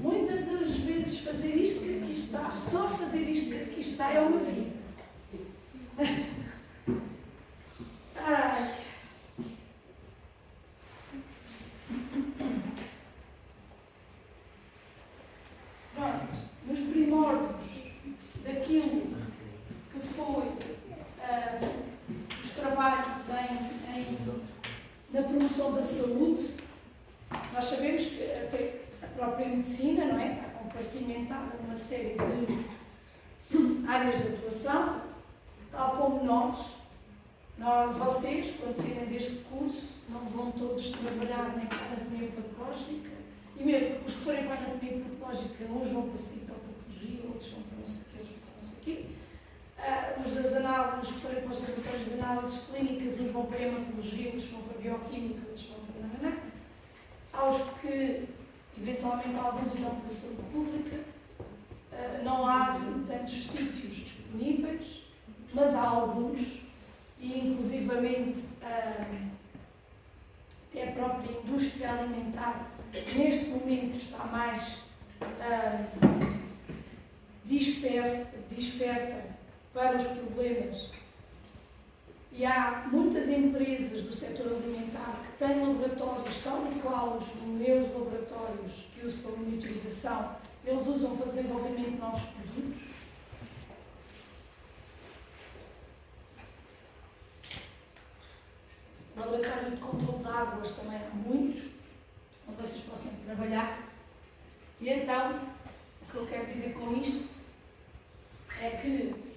muitas das vezes fazer isto que aqui está, só fazer isto que aqui está é uma vida. Pronto, nos primórdios daquilo que foi os trabalhos na promoção da saúde, nós sabemos que até a própria medicina, não é? Está compartimentada numa série de áreas de atuação, tal como vocês, quando saírem deste curso, não vão todos trabalhar nem para a anatomia patológica, e mesmo os que forem para a anatomia patológica, uns vão para a citopatologia, outros vão para não sei o quê, outros para não sei o quê. Os das análises, os que forem para os laboratórios de análises clínicas, uns vão para a hematologia, outros vão para a bioquímica, outros vão para a aos que, eventualmente, alguns irão para a saúde pública. Não há assim tantos sítios disponíveis, mas há alguns, e inclusivamente até a própria indústria alimentar neste momento está mais desperta para os problemas, e há muitas empresas do setor alimentar que têm laboratórios tal e qual os meus laboratórios que uso para monitorização, eles usam para desenvolvimento de novos produtos. Laboratório de controle de águas também há muitos, onde vocês possam trabalhar. E então, o que eu quero dizer com isto é que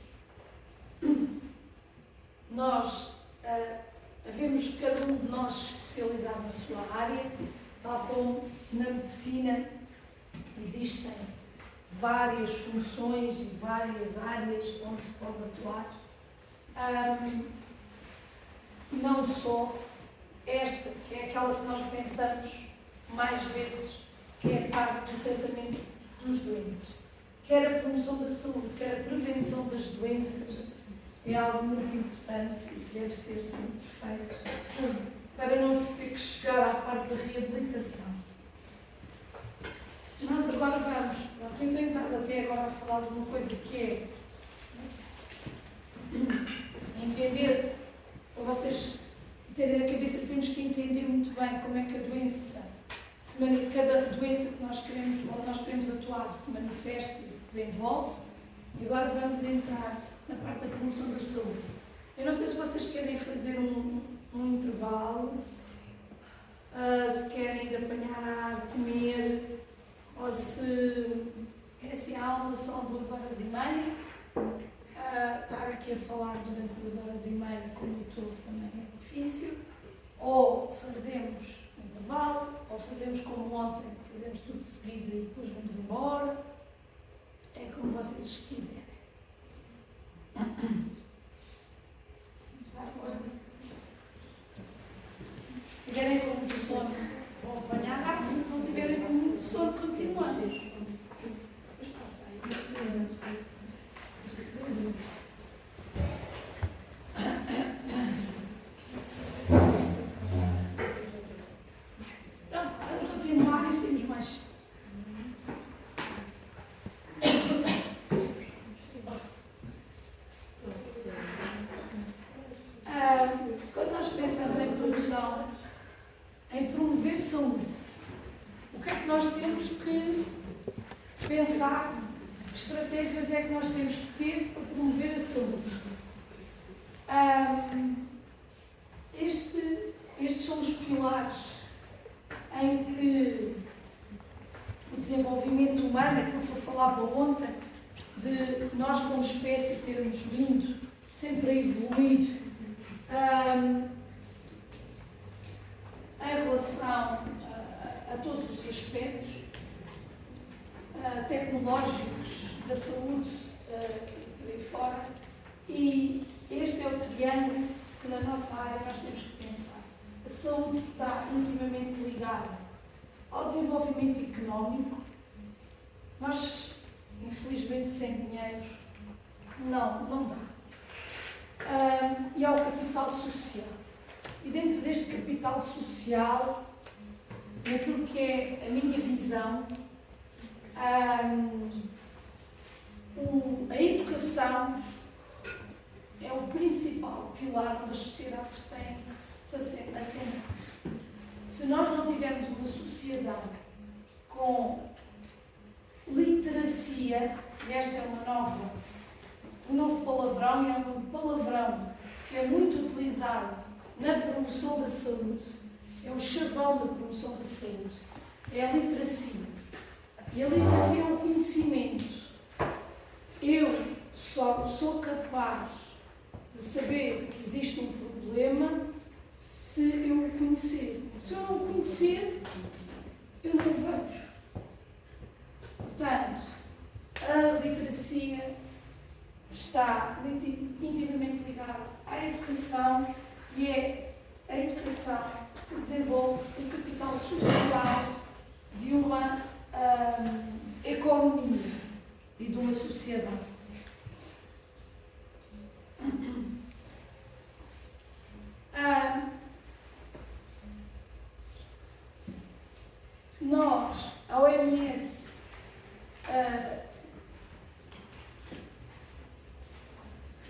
nós havemos cada um de nós especializado na sua área, tal como na medicina existem várias funções e várias áreas onde se pode atuar. Não só esta, que é aquela que nós pensamos mais vezes, que é a parte do tratamento dos doentes. Quer a promoção da saúde, quer a prevenção das doenças, é algo muito importante e deve ser sempre feito para não se ter que chegar à parte da reabilitação. Nós agora vamos, eu tenho tentado até agora a falar de uma coisa que é entender, para vocês terem na cabeça que temos que entender muito bem como é que a doença, cada doença que nós queremos, ou nós queremos atuar, se manifesta e se desenvolve. E agora vamos entrar na parte da promoção da saúde. Eu não sei se vocês querem fazer um intervalo, se querem ir apanhar ar, comer, ou se é assim, a aula são 2h30, estar aqui a falar durante 2h30 como todo também é difícil, ou fazemos intervalo, ou fazemos como ontem, fazemos tudo de seguida e depois vamos embora. É como vocês quiserem. Se tiverem com muito sono, vão apanhar água. Se não tiverem com muito sono, continuamos. Depois passa aí. Então, vamos continuar e saímos mais. Quando nós pensamos em promoção, em promover saúde, o que é que nós temos que pensar? Que estratégias é que nós temos que ter para promover a saúde? Estes são os pilares em que o desenvolvimento humano, aquilo que eu falava ontem, de nós como espécie termos vindo sempre a evoluir em relação a todos os aspectos tecnológicos da saúde por aí fora, e este é o triângulo que na nossa área nós temos que pensar. A saúde está intimamente ligada ao desenvolvimento económico. Nós, infelizmente, sem dinheiro, não dá. E ao capital social. E dentro deste capital social, naquilo que é a minha visão, a educação é o principal pilar onde as sociedades têm que se assentar. Se nós não tivermos uma sociedade com literacia, e esta é um novo palavrão, e é um palavrão que é muito utilizado na promoção da saúde, é o chavão da promoção da saúde, é a literacia. E a literacia é o conhecimento. Eu só sou capaz de saber que existe um problema se eu o conhecer. Se eu não o conhecer, eu não o vejo. Portanto, a literacia está intimamente ligada à educação, e é a educação que desenvolve o capital social de uma economia e de uma sociedade. Nós, a OMS,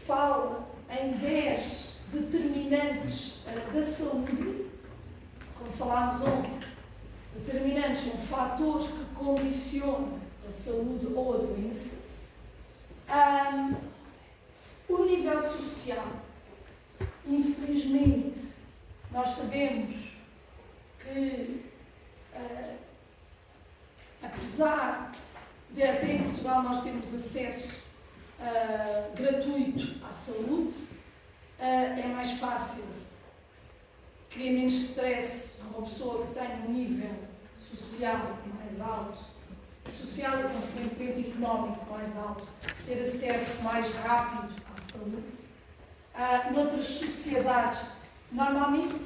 fala em 10 determinantes da saúde, como falámos ontem. Determinantes são fatores que condicionam a saúde ou a doença. O nível social, infelizmente, nós sabemos que, apesar de até em Portugal nós termos acesso gratuito à saúde, é mais fácil, cria menos stress a uma pessoa que tem um nível social mais alto, social e consequentemente económico mais alto, ter acesso mais rápido à saúde. Noutras sociedades, normalmente,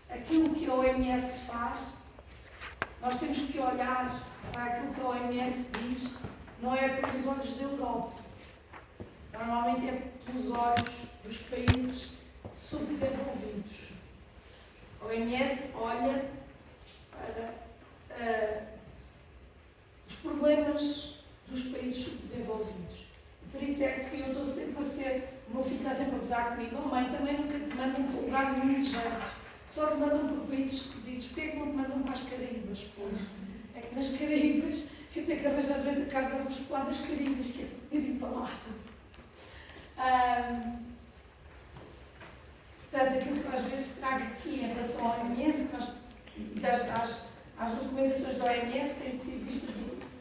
aquilo que a OMS faz, nós temos que olhar para aquilo que a OMS diz, não é pelos olhos da Europa. Normalmente é pelos olhos dos países subdesenvolvidos. A OMS olha para os problemas dos países subdesenvolvidos. Por isso é que eu estou sempre a ser, o meu filho está sempre a gozar comigo: oh mãe, também nunca te mandam para um lugar nenhum de jeito, só te mandam para países esquisitos. Porquê é que não te mandam para as Caraíbas? Pois é que nas Caraíbas eu tenho que arranjar a carta para os nas Caraíbas, que é para poder ir para lá. Portanto, aquilo que eu às vezes trago aqui em relação à OMS, às recomendações da OMS, têm de ser vistas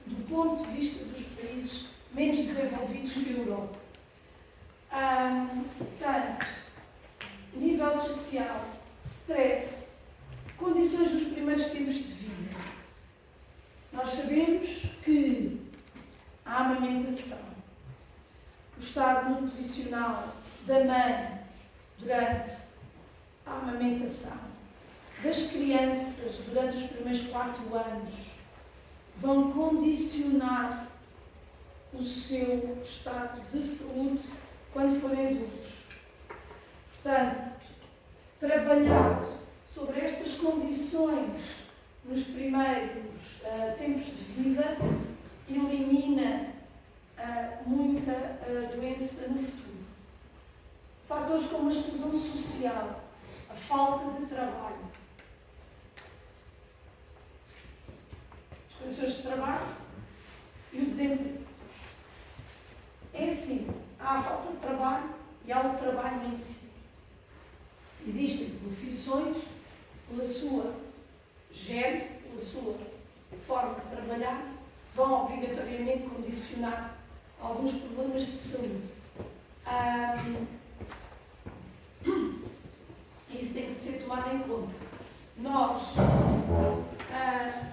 do ponto de vista dos países menos desenvolvidos que a Europa. Portanto, nível social, stress, condições nos primeiros tempos de vida. estado nutricional da mãe durante a amamentação, das crianças durante os primeiros 4 anos, vão condicionar o seu estado de saúde quando forem adultos. Portanto, trabalhar sobre estas condições nos primeiros tempos de vida elimina muita doença no futuro. Fatores como a exclusão social, a falta de trabalho, as condições de trabalho e o desemprego. É assim, há a falta de trabalho e há o trabalho em si. Existem profissões, pela sua gênese, pela sua forma de trabalhar, vão obrigatoriamente condicionar alguns problemas de saúde. Isso tem que ser tomado em conta. Nós,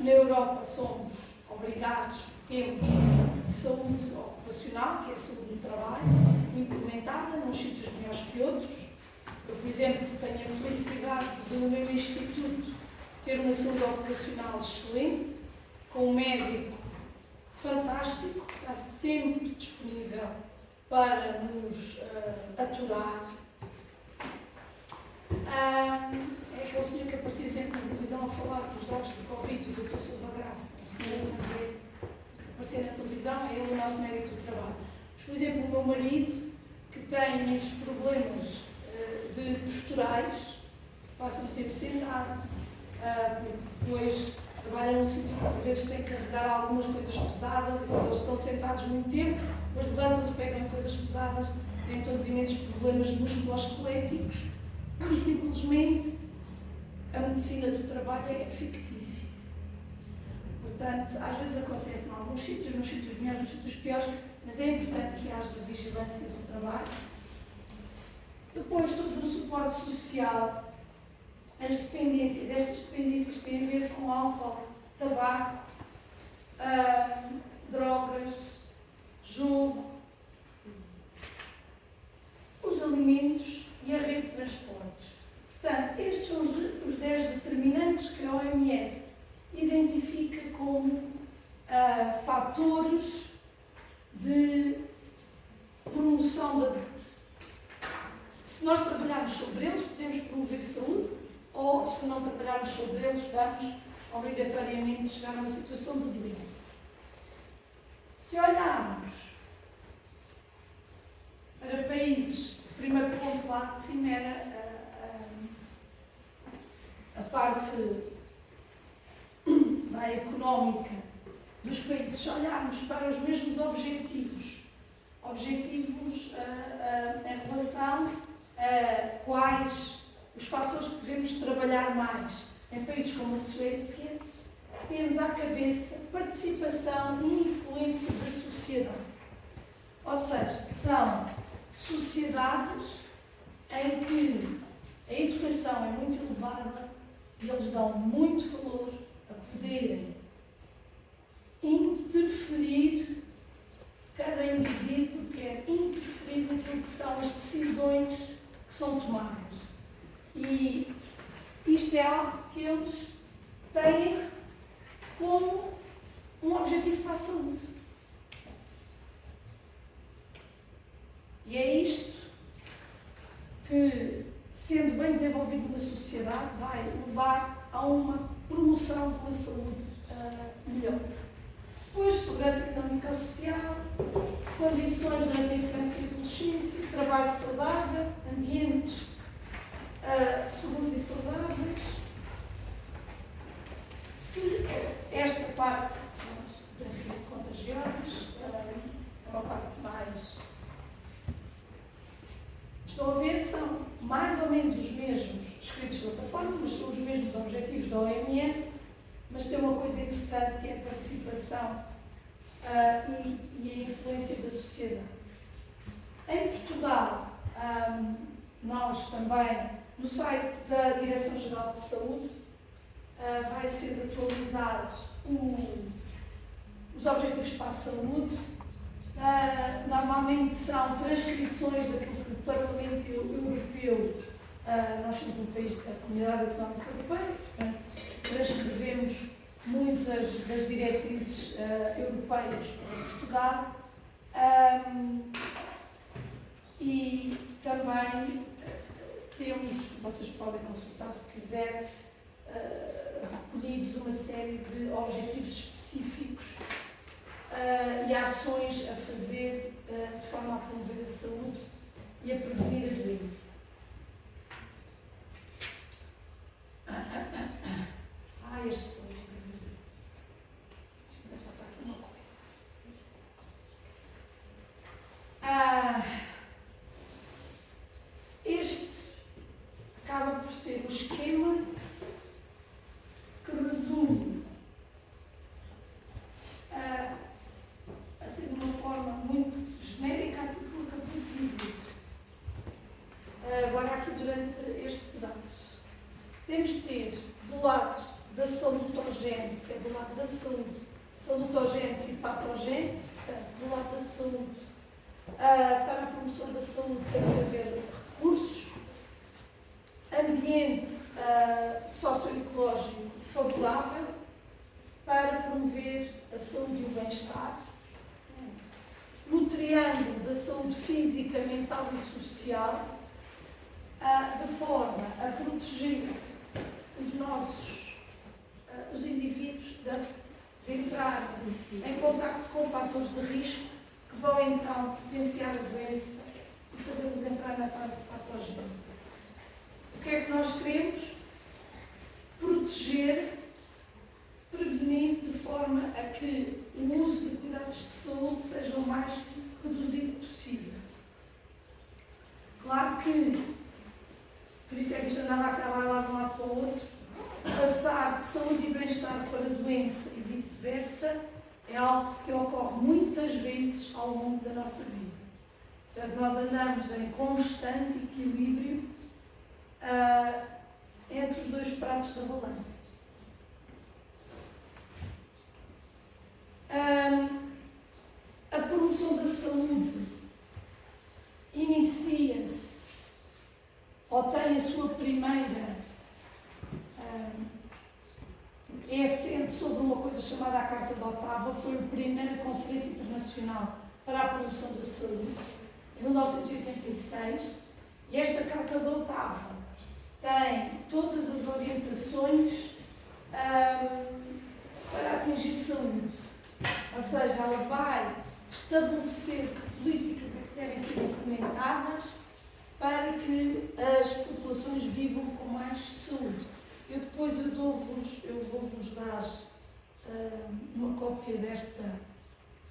na Europa, somos obrigados, temos saúde ocupacional, que é a saúde do trabalho, implementada nos sítios melhores que outros. Eu, por exemplo, tenho a felicidade de, no meu instituto, ter uma saúde ocupacional excelente, com um médico fantástico, que está sempre disponível para nos aturar. É aquele senhor que aparecia sempre na televisão a falar dos dados do Covid, o Dr. Silva Graça, o senhor sempre que aparecia na televisão, é ele o nosso médico do trabalho. Mas, por exemplo, o meu marido, que tem esses problemas de posturais, passa muito tempo sentado, porque depois trabalha num sítio que por vezes tem que carregar algumas coisas pesadas, e depois eles estão sentados muito tempo, depois levantam-se, pegam em coisas pesadas, têm todos imensos problemas musculoesqueléticos e simplesmente a medicina do trabalho é fictícia. Portanto, às vezes acontece em alguns sítios, nos sítios melhores, nos sítios piores, mas é importante que haja vigilância do trabalho. Depois, todo o suporte social, as dependências. Estas dependências têm a ver com álcool, tabaco, drogas, jogo, os alimentos e a rede de transportes. Portanto, estes são os 10 determinantes que a OMS identifica como fatores de promoção da. Se nós trabalharmos sobre eles, podemos promover saúde, ou se não trabalharmos sobre eles, vamos obrigatoriamente chegar a uma situação de doença. Se olharmos para países, o primeiro ponto lá de cima era a parte económica dos países. Se olharmos para os mesmos objetivos em relação a quais os fatores que devemos trabalhar mais em países como a Suécia, temos à cabeça participação e influência da sociedade. Ou seja, são sociedades em que a educação é muito elevada e eles dão muito valor a poderem interferir, cada indivíduo quer interferir naquilo que são as decisões que são tomadas. E isto é algo que eles têm como um objetivo para a saúde. E é isto que, sendo bem desenvolvido na sociedade, vai levar a uma promoção de uma saúde melhor. Depois, segurança económica social, condições durante a infância e adolescência, trabalho saudável, ambientes seguros e saudáveis. Se esta parte, doenças contagiosas, é uma parte mais. Estão a ver, são mais ou menos os mesmos, escritos de outra forma, mas são os mesmos objetivos da OMS, mas tem uma coisa interessante que é a participação e a influência da sociedade. Em Portugal, nós também, no site da Direção-Geral de Saúde, vai ser atualizado os objetivos para a saúde, Normalmente são transcrições daquilo que o Parlamento Europeu, nós somos um país da Comunidade Económica Europeia, portanto, transcrevemos muitas das diretrizes europeias para Portugal. E também temos, vocês podem consultar se quiserem, recolhidos uma série de objetivos específicos e ações a fazer de forma a promover a saúde e a prevenir a doença. Este slide. Ainda falta aqui uma coisa. Este acaba por ser o esquema que resume, assim de uma forma muito genérica, aquilo que eu fui dizer. Agora, aqui durante este pedaço, temos de ter do lado da salutogênese, que é do lado da saúde, salutogênese e patogênese, portanto, do lado da saúde, para a promoção da saúde tem que haver recursos, ambiente socioecológico favorável para promover a saúde e o bem-estar, no triângulo da saúde física, mental e social, de forma a proteger os indivíduos de entrar em contacto com fatores de risco que vão então potenciar a doença e fazê-los entrar na fase de patogênese. O que é que nós queremos? Proteger, prevenir de forma a que o uso de cuidados de saúde seja o mais reduzido possível. Claro que, por isso é que isto andava a trabalhar de um lado para o outro, passar de saúde e bem-estar para doença e vice-versa é algo que ocorre muitas vezes ao longo da nossa vida. Portanto, nós andamos em constante equilíbrio entre os dois pratos da balança. A promoção da saúde inicia-se ou tem a sua primeira é assente sobre uma coisa chamada a Carta de Otava. Foi a primeira Conferência Internacional para a Promoção da Saúde, em 1986, e esta Carta de Otava tem todas as orientações para atingir saúde, ou seja, ela vai estabelecer que políticas é que devem ser implementadas para que as populações vivam com mais saúde. Depois eu vou-vos dar uma cópia desta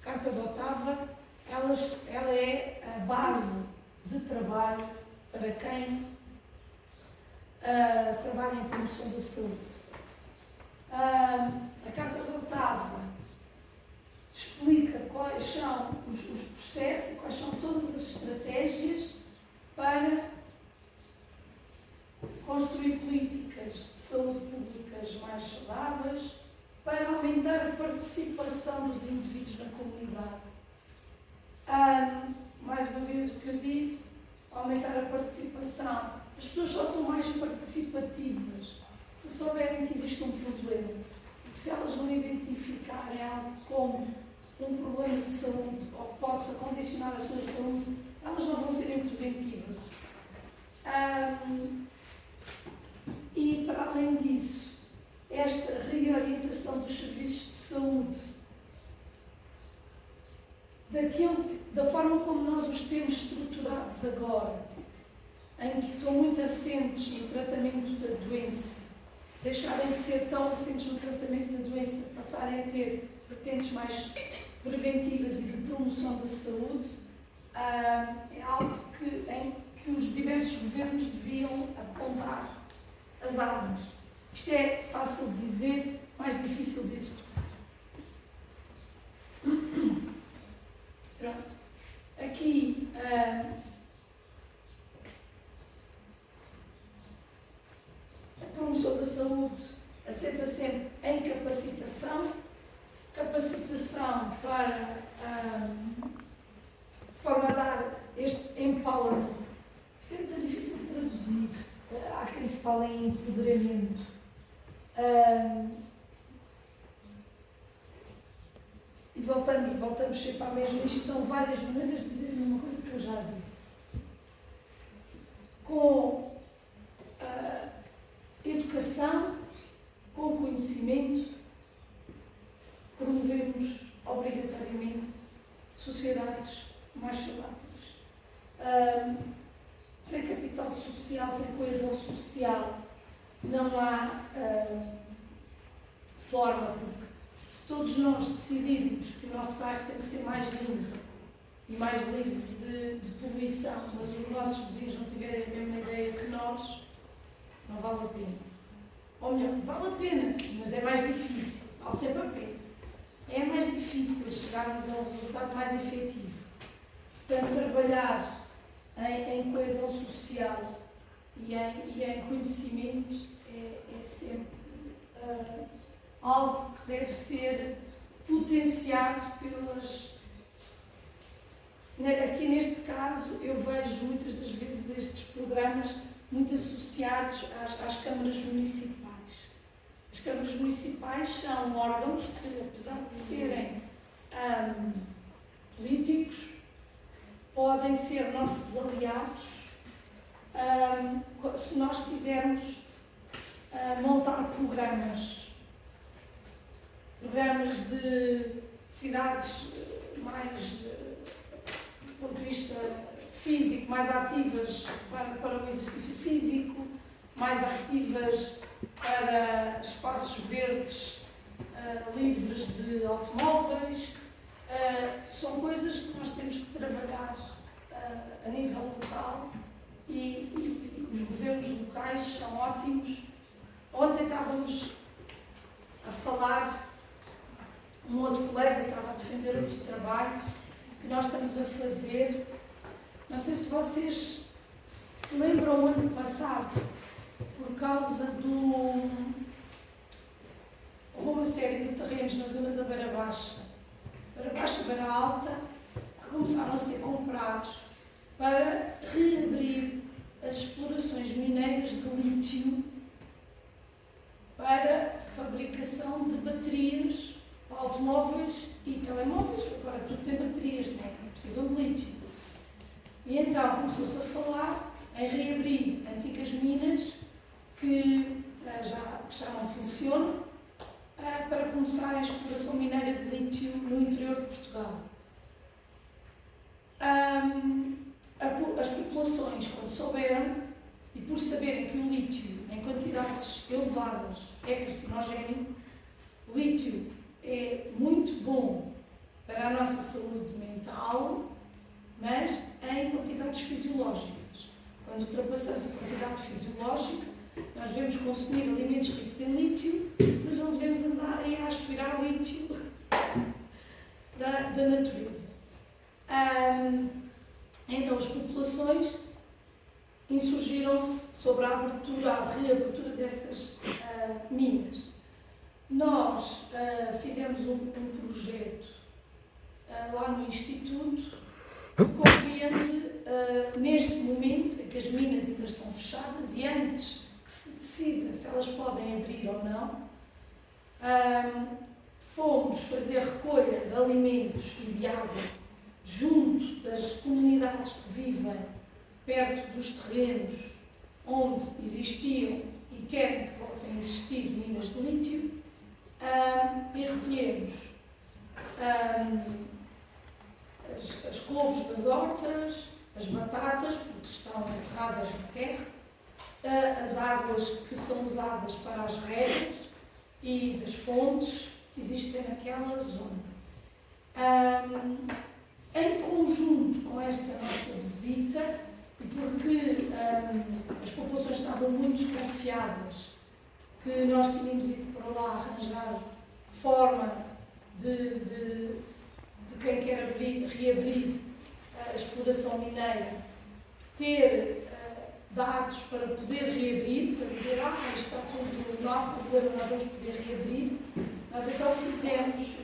Carta de Otava. Ela é a base de trabalho para quem trabalha em promoção da saúde. A Carta de Otava explica quais são os processos, quais são todas as estratégias para construir políticas de saúde públicas mais saudáveis, para aumentar a participação dos indivíduos na comunidade. Mais uma vez o que eu disse, aumentar a participação. As pessoas só são mais participativas se souberem que existe um problema. Porque se elas não identificarem algo como um problema de saúde ou que possa condicionar a sua saúde, elas não vão ser interventivas. E, para além disso, esta reorientação dos serviços de saúde, da forma como nós os temos estruturados agora, em que são muito assentes no tratamento da doença, deixarem de ser tão assentes no tratamento da doença, passarem a ter vertentes mais preventivas e de promoção da saúde, é algo em que os diversos governos deviam apontar as armas. Isto é fácil de dizer, mais difícil de executar. Pronto. Aqui a promoção da saúde assenta sempre em capacitação para fala em empoderamento. E voltamos sempre à mesma. Isto são várias maneiras de dizer uma coisa que eu já disse. Com educação, com conhecimento, promovemos obrigatoriamente sociedades mais saudáveis. Sem capital social, sem coesão social, não há forma, porque se todos nós decidirmos que o nosso bairro tem que ser mais limpo e mais livre de poluição, mas os nossos vizinhos não tiverem a mesma ideia que nós, não vale a pena. Ou melhor, vale a pena, mas é mais difícil, vale sempre a pena. É mais difícil chegarmos a um resultado mais efetivo. Portanto, trabalhar em coesão social e em conhecimento é sempre algo que deve ser potenciado pelas... Aqui neste caso eu vejo muitas das vezes estes programas muito associados às câmaras municipais. As câmaras municipais são órgãos que, apesar de serem políticos, podem ser nossos aliados se nós quisermos montar programas de cidades mais, do ponto de vista físico, mais ativas para o exercício físico, mais ativas para espaços verdes livres de automóveis. São coisas que nós temos que trabalhar a nível local e os governos locais são ótimos. Ontem estávamos a falar, um outro colega estava a defender outro trabalho que nós estamos a fazer. Não sei se vocês se lembram, o ano passado, por causa houve uma série de terrenos na zona da Beira Baixa, Beira Alta, que começaram a ser comprados para reabrir as explorações mineiras de lítio para fabricação de baterias para automóveis e telemóveis. Agora tudo tem baterias, não é? Precisam de lítio. E então começou-se a falar em reabrir antigas minas que já não funcionam para começar a exploração mineira de lítio no interior de Portugal. As populações, quando souberam, e por saberem que o lítio, em quantidades elevadas, é carcinogénico, o lítio é muito bom para a nossa saúde mental, mas em quantidades fisiológicas. Quando ultrapassamos a quantidade fisiológica, nós devemos consumir alimentos ricos em lítio, mas não devemos andar aí a aspirar lítio da natureza. Então as populações insurgiram-se sobre a reabertura dessas minas. Nós fizemos um projeto lá no Instituto que compreende, neste momento em que as minas ainda estão fechadas e antes que se decida se elas podem abrir ou não, fomos fazer recolha de alimentos e de água junto das comunidades que vivem perto dos terrenos onde existiam e querem que voltem a existir minas de lítio, e recolhemos as couves das hortas, as batatas, porque estão enterradas na terra, as águas que são usadas para as regas e das fontes que existem naquela zona. Em conjunto com esta nossa visita, e porque as populações estavam muito desconfiadas que nós tínhamos ido para lá arranjar forma de quem quer reabrir a exploração mineira, ter dados para poder reabrir, para dizer, isto está tudo, não há problema, nós vamos poder reabrir. Nós então fizemos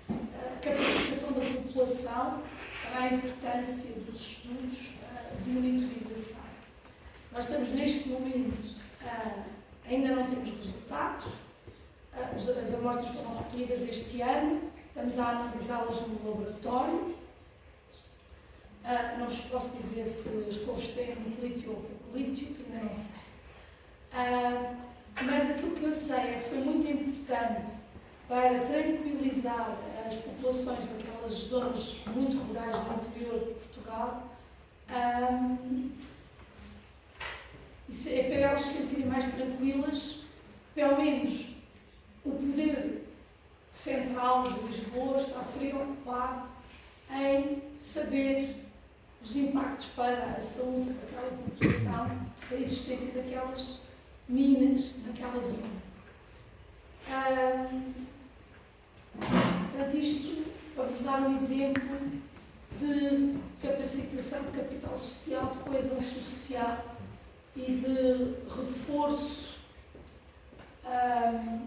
a capacitação da população para a importância dos estudos de monitorização. Nós estamos neste momento estamos a analisá-las no laboratório. Não vos posso dizer se as couves têm muito lítio ou pouco lítio, que ainda não sei. Mas aquilo que eu sei é que foi muito importante para tranquilizar as populações daquelas zonas muito rurais do interior de Portugal, é para elas se sentirem mais tranquilas, pelo menos o poder central de Lisboa está preocupado em saber os impactos para a saúde daquela população, da existência daquelas minas naquela zona. Portanto, isto para vos dar um exemplo de capacitação de capital social, de coesão social e de reforço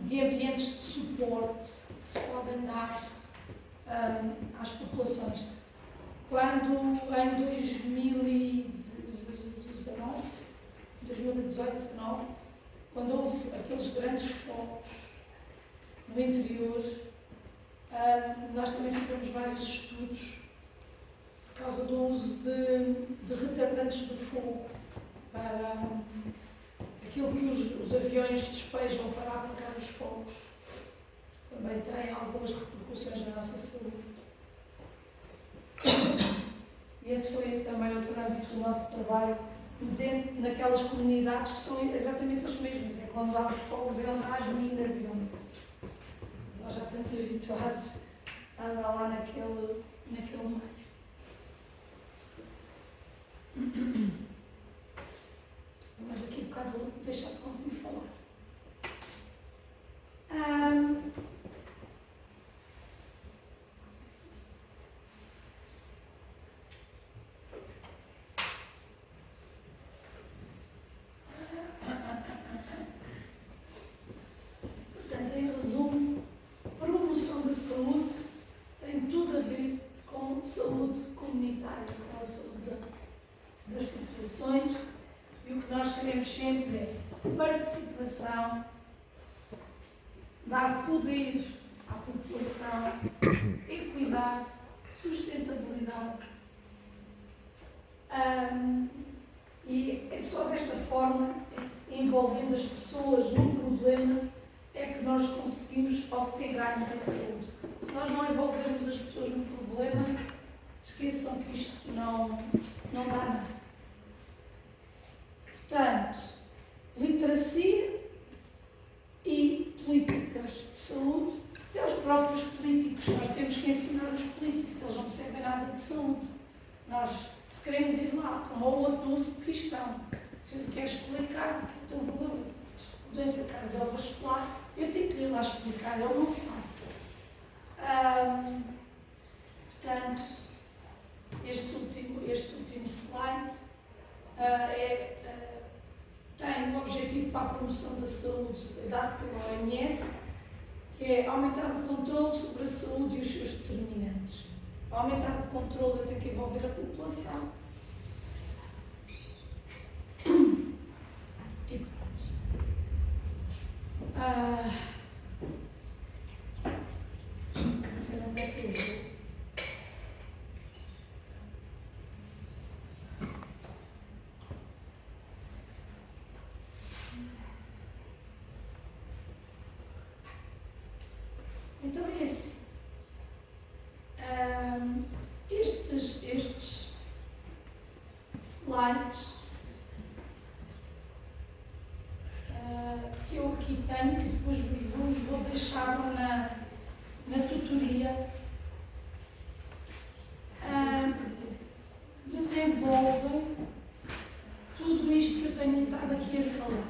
de ambientes de suporte que se podem dar às populações. Quando em 2018-19, quando houve aqueles grandes focos no interior, nós também fizemos vários estudos por causa do uso de retardantes do fogo para aquilo que os aviões despejam para apagar os fogos. Também tem algumas repercussões na nossa saúde. E esse foi também outro âmbito do nosso trabalho, dentro naquelas comunidades que são exatamente as mesmas. É quando há os fogos, é onde há as minas e onde nós já estamos habituados a andar lá naquele meio. Mas aqui um bocado vou deixar de conseguir falar. Portanto, em resumo, promoção da saúde tem tudo a ver com saúde comunitária, com a saúde das populações, e o que nós queremos sempre é participação, dar poder à população, equidade, sustentabilidade. E é só desta forma, envolvendo as pessoas num problema, é que nós conseguimos obter ganhos em saúde. Se nós não envolvermos as pessoas num problema, esqueçam que isto não dá nada. Portanto, literacia e políticas de saúde, até os próprios políticos. Nós temos que ensinar os políticos, eles não percebem nada de saúde. Nós, se queremos ir lá, como o outro uso de cristão, se eu quero explicar que tem um problema de doença cardiovascular, eu tenho que ir lá explicar, ele não sabe. Portanto, este último slide tem um objetivo para a promoção da saúde dado pela OMS, que é aumentar o controle sobre a saúde e os seus determinantes. Para aumentar o controle, eu tenho que envolver a população. E pronto. Deixa-me ver onde é que eu vou. Então é assim. Estes slides que eu aqui tenho, que depois vos vou deixar na tutoria, desenvolvem tudo isto que eu tenho estado aqui a falar.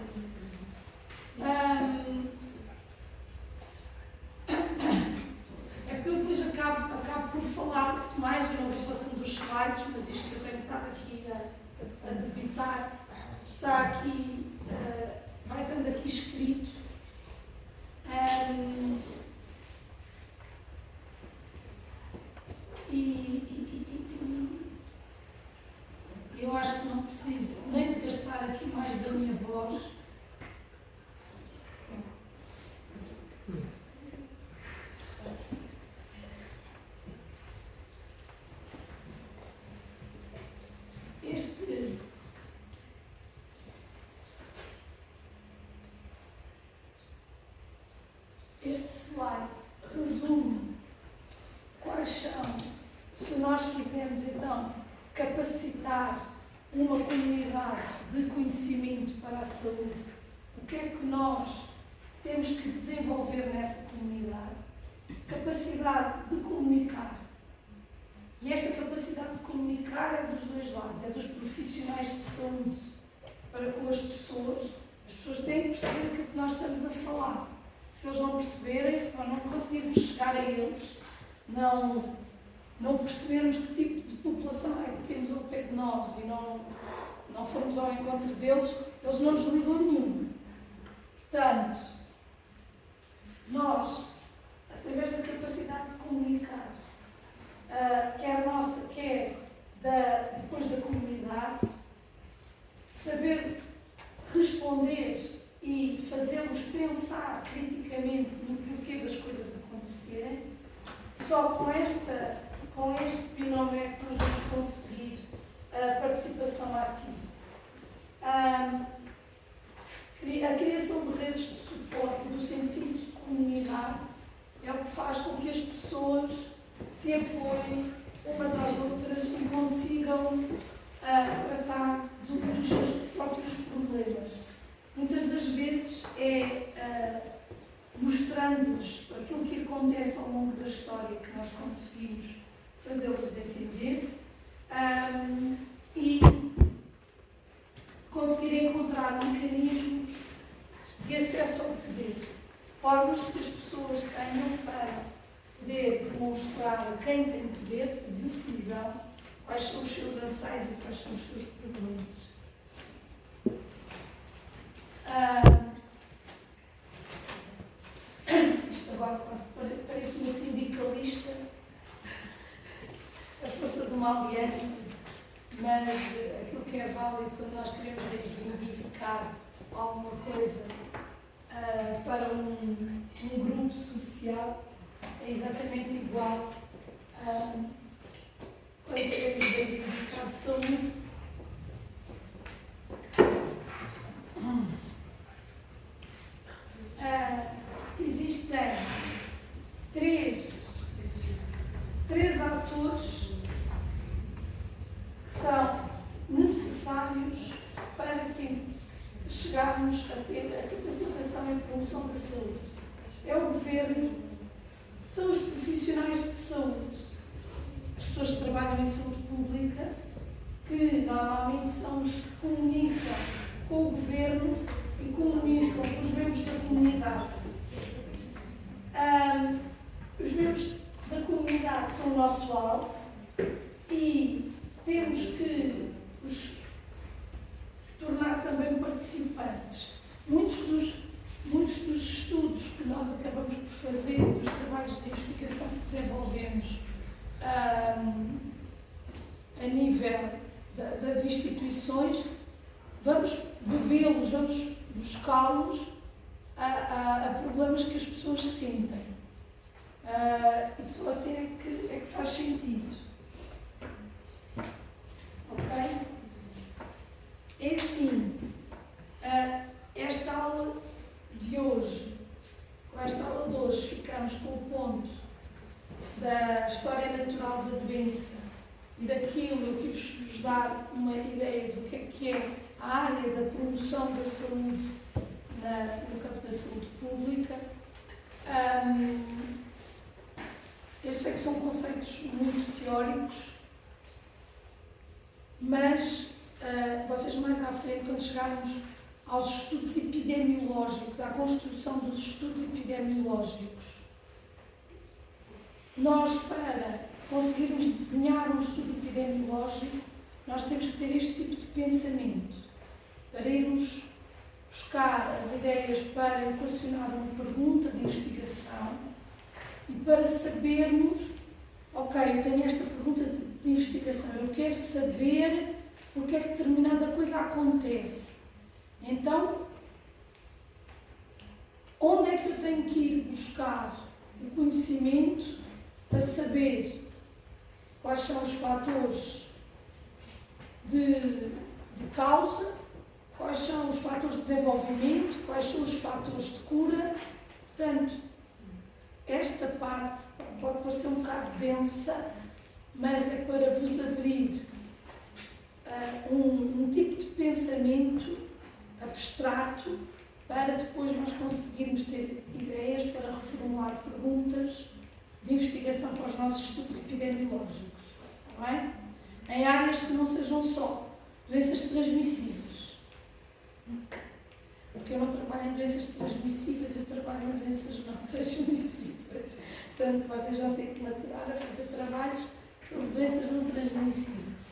Eu depois acabo por falar muito mais, eu não vou passando dos slides, mas isto que eu tenho estado aqui a debitar está aqui, vai estando aqui escrito. Eu acho que não preciso nem de gastar aqui mais da minha voz. este slide resume quais são, se nós quisermos então capacitar uma comunidade de conhecimento para a saúde, o que é que nós temos que desenvolver nessa comunidade? Capacidade de comunicar. E esta capacidade de comunicar é dos dois lados, é dos profissionais de saúde para com as pessoas. As pessoas têm que perceber o que é que nós estamos a falar. Se eles não perceberem, se nós não conseguirmos chegar a eles, não percebermos que tipo de população é que temos ao pé de nós e não formos ao encontro deles, eles não nos ligam nenhum. Portanto, nós, através da capacidade de comunicar, quer nossa, quer depois da comunidade, saber responder e fazê-los pensar criticamente no porquê das coisas acontecerem, só com este binómio é que nós vamos conseguir a participação ativa. A criação de redes de suporte e do sentido de comunidade é o que faz com que as pessoas se apoiem umas às outras e consigam tratar dos seus próprios problemas. Muitas das vezes é mostrando-lhes aquilo que acontece ao longo da história que nós conseguimos fazê-los entender e conseguir encontrar mecanismos de acesso ao poder, formas que as pessoas tenham para poder demonstrar a quem tem poder de decisão quais são os seus anseios e quais são os seus problemas. Isto agora quase parece uma sindicalista, a força de uma aliança, mas aquilo que é válido quando nós queremos reivindicar alguma coisa para um grupo social é exatamente igual quando queremos reivindicar saúde. Existem três atores que são necessários para que chegarmos a ter a capacitação e promoção da saúde. É o governo, são os profissionais de saúde, as pessoas que trabalham em saúde pública, que normalmente são os que comunicam com o governo e comunicam com os membros da comunidade. Os membros da comunidade são o nosso alvo e temos que os tornar também participantes. Muitos dos estudos que nós acabamos por fazer, dos trabalhos de investigação que desenvolvemos a nível das instituições, vamos bebê-los, vamos buscá-los a problemas que as pessoas sentem. E só assim é que faz sentido. Ok? É assim, esta aula de hoje, com esta aula de hoje, ficamos com o ponto da história natural da doença e daquilo, eu quis-vos dar uma ideia do que é a área da promoção da saúde no campo da saúde pública. Eu sei que são conceitos muito teóricos, mas vocês mais à frente, quando chegarmos aos estudos epidemiológicos, à construção dos estudos epidemiológicos, nós, para conseguirmos desenhar um estudo epidemiológico, nós temos que ter este tipo de pensamento, para irmos buscar as ideias para equacionar uma pergunta de investigação e para sabermos, ok, eu tenho esta pergunta de investigação, eu quero saber porque é que determinada coisa acontece. Então, onde é que eu tenho que ir buscar o conhecimento para saber quais são os fatores de causa, quais são os fatores de desenvolvimento, quais são os fatores de cura. Portanto, esta parte pode parecer um bocado densa, mas é para vos abrir um tipo de pensamento abstrato para depois nós conseguirmos ter ideias para reformular perguntas de investigação para os nossos estudos epidemiológicos. Está bem? Em áreas que não sejam só doenças transmissíveis. Porque eu não trabalho em doenças transmissíveis, eu trabalho em doenças não transmissíveis. Portanto, vocês vão ter que maturar a fazer trabalhos sobre doenças não transmissíveis.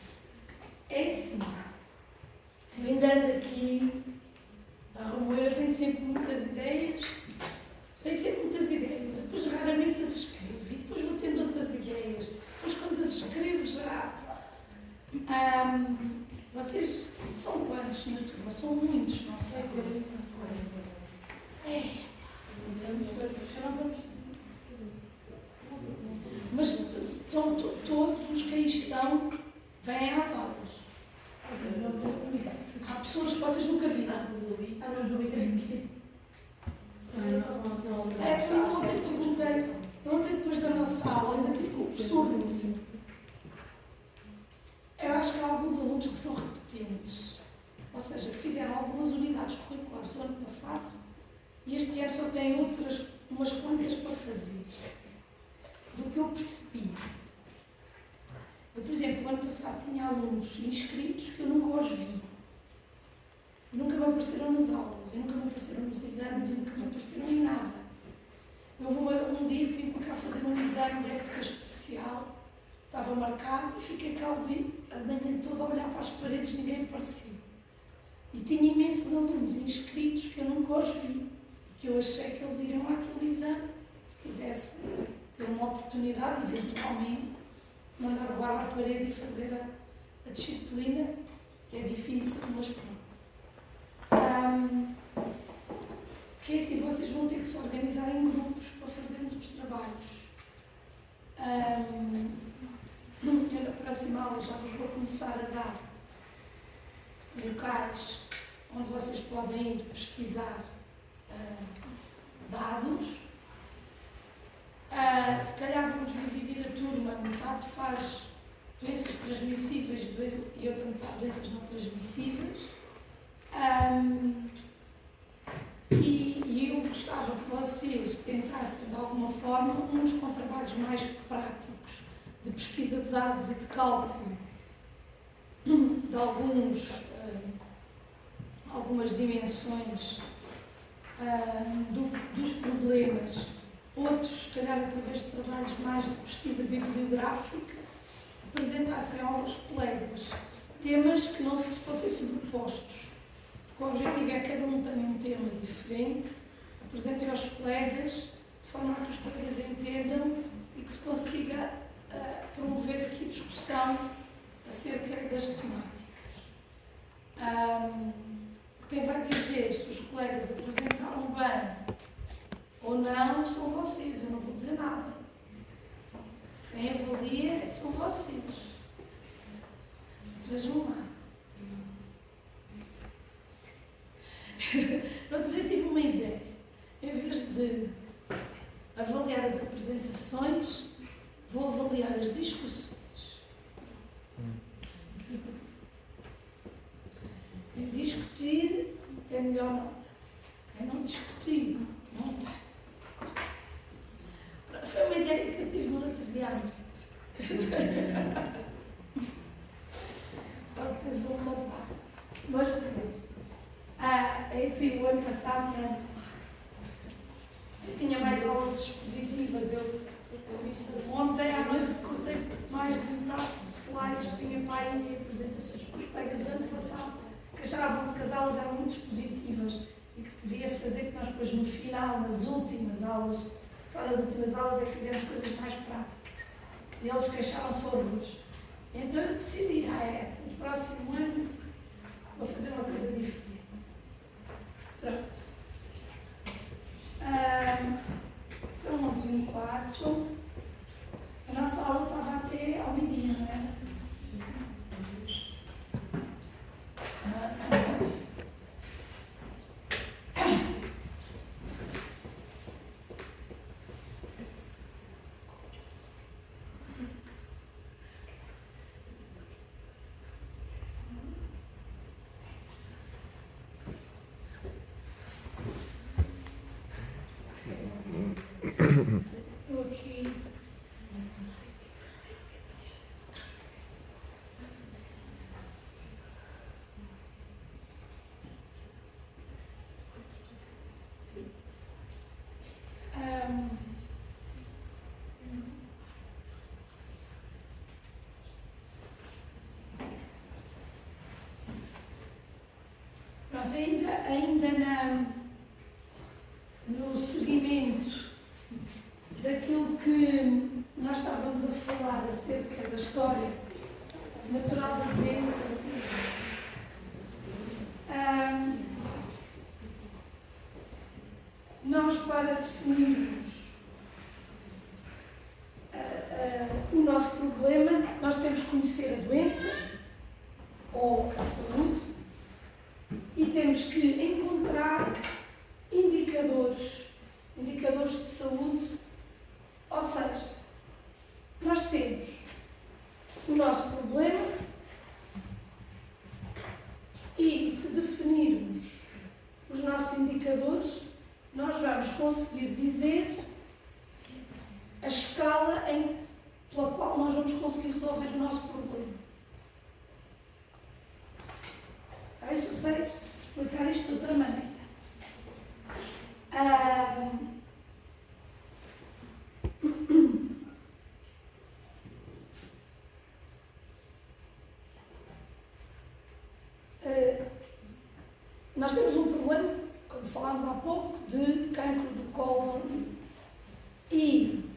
É assim, eu ainda ando aqui a remoer, eu tenho sempre muitas ideias, depois raramente as escrevo, e depois vou tendo outras ideias, depois quando as escrevo já... vocês são quantos na turma? São muitos, não sei. Mas estão todos os que aí estão vêm às aulas. Há pessoas que vocês nunca viram. Ontem depois da nossa aula, ainda tive com o professor. Eu acho que há alguns alunos que são repetentes, ou seja, que fizeram algumas unidades curriculares do ano passado e este ano só têm umas quantas para fazer. Do que eu percebi. Eu, por exemplo, no ano passado tinha alunos inscritos que eu nunca os vi. E nunca me apareceram nas aulas, e nunca me apareceram nos exames, e nunca me apareceram em nada. Houve um dia que vim para cá fazer um exame de época especial, estava marcado e fiquei cá o dia, a manhã toda a olhar para as paredes, ninguém apareceu. E tinha imensos alunos inscritos que eu nunca os vi, e que eu achei que eles iriam àquele exame, se quisesse ter uma oportunidade, eventualmente, mandar o ar à parede e fazer a disciplina, que é difícil, mas pronto. Porque é assim, vocês vão ter que se organizar em grupos para fazermos os trabalhos. Eu na próxima aula já vos vou começar a dar locais onde vocês podem ir pesquisar dados. Se calhar vamos dividir a turma, metade faz doenças transmissíveis e outra metade doenças não transmissíveis. E eu gostava que vocês tentassem de alguma forma, uns com trabalhos mais práticos, de pesquisa de dados e de cálculo de algumas dimensões dos problemas, outros, se calhar, através de trabalhos mais de pesquisa bibliográfica, apresentassem aos colegas temas que não se fossem sobrepostos. O objetivo é que cada um tenha um tema diferente, apresentem aos colegas, de forma a que os colegas entendam e que se consiga promover aqui discussão acerca das temáticas. Quem vai dizer se os colegas apresentaram bem ou não são vocês, eu não vou dizer nada. Quem avalia são vocês. Vejam lá. No outro dia tive uma ideia. Em vez de avaliar as apresentações, vou avaliar as discussões. Quem discutir tem melhor nota. Quem não discutir, não tem. Foi uma ideia que eu tive no outro dia à noite. Vocês vão matar. Mas é assim, o ano passado eu tinha mais aulas expositivas. Ontem à noite contei mais de metade de slides que tinha para aí e apresentações para os colegas do ano passado, que achavam-se que as aulas eram muito expositivas e que se devia fazer, que nós depois no final, nas últimas aulas, só nas últimas aulas é que fizemos coisas mais práticas. E eles queixaram-se horrores. Então eu decidi, no próximo ano vou fazer uma coisa diferente. Pronto. São 11h15. A nossa aula estava até ao meio-dia, não era? Pronto, no seguimento daquilo que nós estávamos a falar acerca da história natural da doença, nós, para definirmos o nosso problema, nós temos que conhecer a doença ou a saúde e temos que encontrar indicadores de saúde. Ou seja, nós temos o nosso problema e, se definirmos os nossos indicadores, nós vamos conseguir dizer a escala pela qual nós vamos conseguir resolver o nosso problema. A ver se eu sei explicar isto de outra maneira. Nós temos um problema, como falámos há pouco, de cancro do cólon e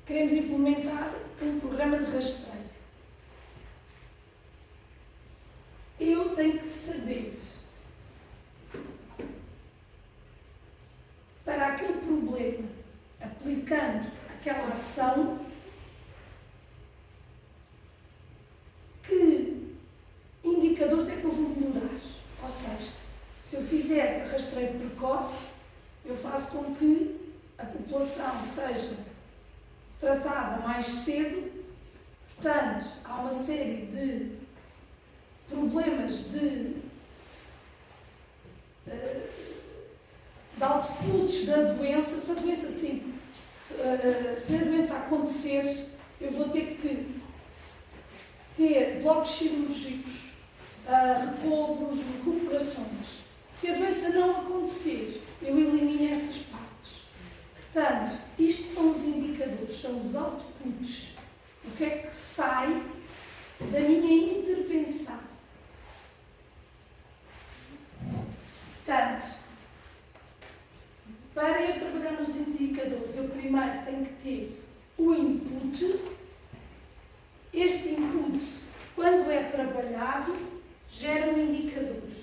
queremos implementar um programa de rastreio. Eu tenho que saber, para aquele problema, aplicando aquela ação, que indicadores é que eu vou melhorar. Ou seja, se eu fizer rastreio precoce, eu faço com que a população seja tratada mais cedo. Portanto, há uma série de problemas de outputs da doença. Se a doença, se a doença acontecer, eu vou ter que ter blocos cirúrgicos, recobros, recuperações. Se a doença não acontecer, eu elimino estas partes. Portanto, isto são os indicadores, são os outputs. O que é que sai da minha intervenção? Portanto, para eu trabalhar nos indicadores, eu primeiro tenho que ter o input. Este input, quando é trabalhado, gera um indicador.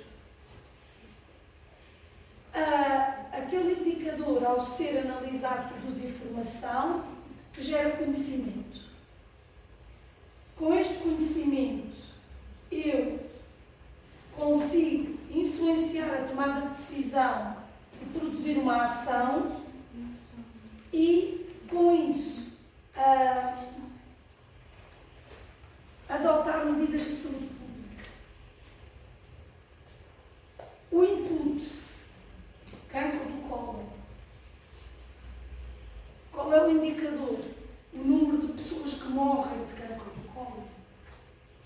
Aquele indicador, ao ser analisado, produz informação que gera conhecimento. Com este conhecimento, eu consigo influenciar a tomada de decisão e produzir uma ação e, com isso, adotar medidas de saúde pública. O input, cancro do cólon. Qual é o indicador? O número de pessoas que morrem de cancro do cólon.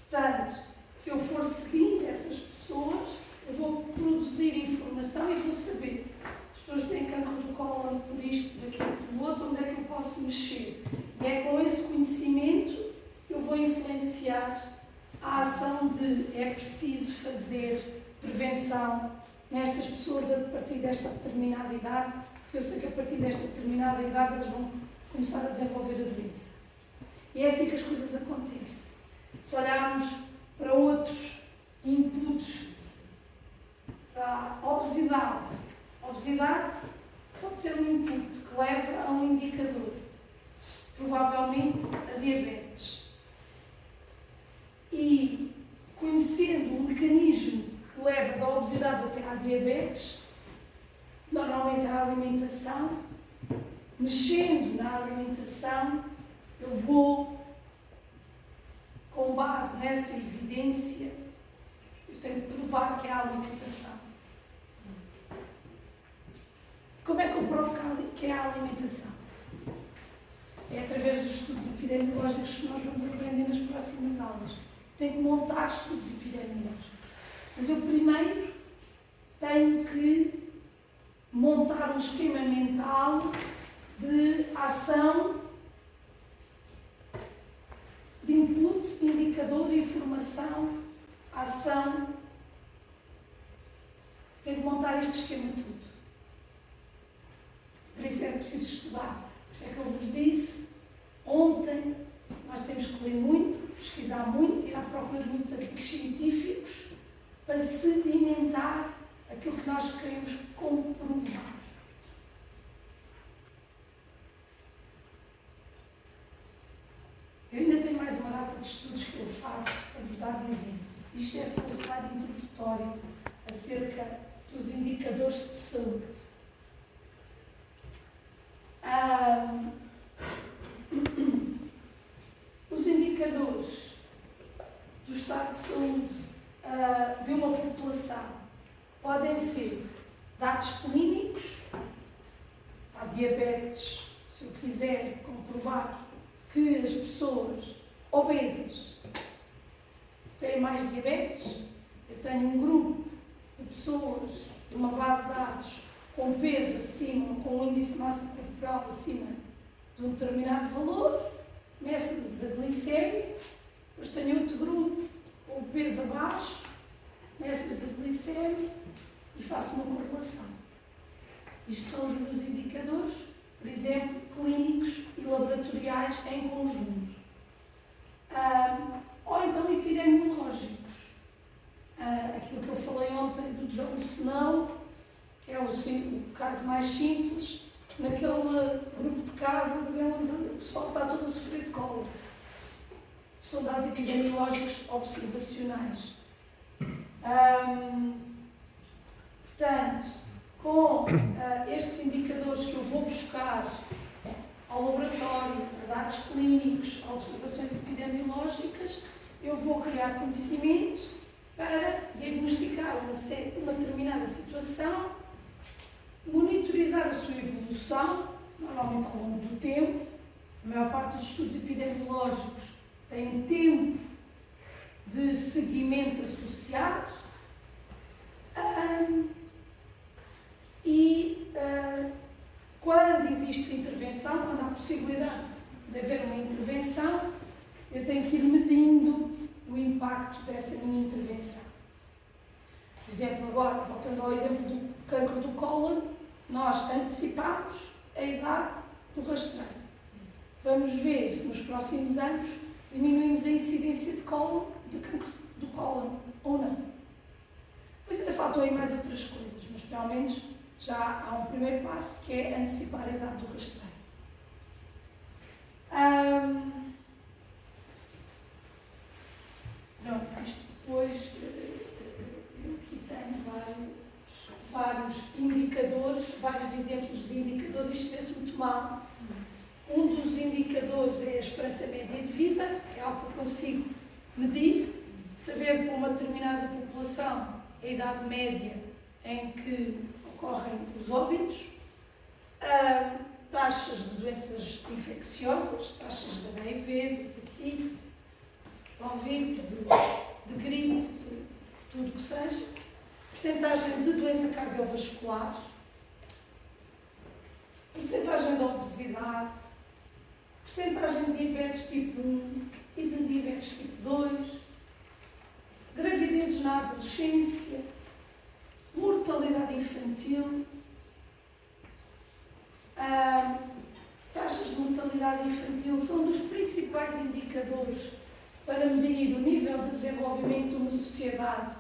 Portanto, se eu for seguindo essas pessoas, eu vou produzir informação e vou saber. As pessoas têm cancro do cólon por isto, por aquilo, pelo outro, onde é que eu posso mexer? E é com esse conhecimento que eu vou influenciar a ação de é preciso fazer prevenção nestas pessoas a partir desta determinada idade, porque eu sei que a partir desta determinada idade eles vão começar a desenvolver a doença. E é assim que as coisas acontecem. Se olharmos para outros inputs, a obesidade. A obesidade pode ser um input que leva a um indicador, provavelmente a diabetes. E conhecendo o mecanismo que leva da obesidade até à diabetes, normalmente a alimentação, mexendo na alimentação, eu vou, com base nessa evidência, eu tenho que provar que é a alimentação. Como é que eu provo que é a alimentação? É através dos estudos epidemiológicos que nós vamos aprender nas próximas aulas. Tenho que montar estudos epidemiológicos. Mas eu primeiro tenho que montar um esquema mental de ação, de input, indicador, informação, ação tem de montar este esquema tudo. Por isso é preciso estudar. Por isso é que eu vos disse ontem, nós temos que ler muito, pesquisar muito, ir à procura de muitos artigos científicos para sedimentar aquilo que nós queremos comprovar. Eu ainda tenho mais uma data de estudos que eu faço para vos dar de exemplos. Isto é só um slide introdutório acerca dos indicadores de saúde. Os indicadores do estado de saúde de uma população podem ser dados clínicos, há diabetes, se eu quiser comprovar que as pessoas obesas têm mais diabetes, eu tenho um grupo de pessoas de uma base de dados com peso acima, com um índice de massa corporal acima de um determinado valor, meço-lhes a glicemia, depois tenho outro grupo com o peso abaixo, meço-lhes a glicemia e faço uma correlação. Isto são os meus indicadores, por exemplo, clínicos e laboratoriais em conjunto. Ou então epidemiológicos. Aquilo que eu falei ontem do John Snow, que é o caso mais simples, naquele grupo de casas onde o pessoal está todo a sofrer de cólera. São dados epidemiológicos observacionais. Portanto, com estes indicadores que eu vou buscar ao laboratório, a dados clínicos, a observações epidemiológicas, eu vou criar conhecimento para diagnosticar uma determinada situação, monitorizar a sua evolução, normalmente ao longo do tempo. A maior parte dos estudos epidemiológicos têm tempo de seguimento associado quando existe intervenção, quando há possibilidade de haver uma intervenção, eu tenho que ir medindo o impacto dessa minha intervenção. Por exemplo, agora, voltando ao exemplo do cancro do cólon, nós antecipamos a idade do rastreio. Vamos ver se nos próximos anos diminuímos a incidência de cancro do cólon ou não. Depois ainda faltam aí mais outras coisas, mas pelo menos já há um primeiro passo que é antecipar a idade do rastreio. Pronto, isto depois eu aqui tenho vários indicadores, vários exemplos de indicadores, isto vê-se muito mal. Um dos indicadores é a esperança média de vida, é algo que eu consigo medir, saber para uma determinada população a idade média em que ocorrem os óbitos, taxas de doenças infecciosas, taxas de HIV, de hepatite, de Covid, de gripe, de tudo o que seja, percentagem de doença cardiovascular, percentagem de obesidade, percentagem de diabetes tipo 1 e de diabetes tipo 2, gravidezes na adolescência, mortalidade infantil, taxas de mortalidade infantil são dos principais indicadores para medir o nível de desenvolvimento de uma sociedade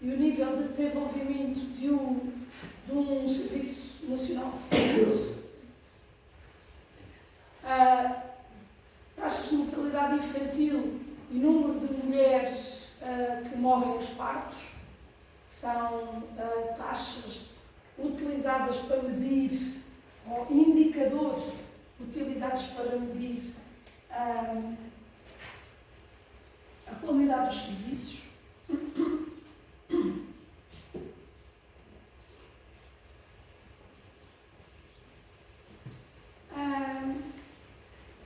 e o nível de desenvolvimento de um Serviço Nacional de Saúde. Taxas de mortalidade infantil e número de mulheres que morrem nos partos são taxas utilizadas para medir, ou indicadores utilizados para medir a qualidade dos serviços.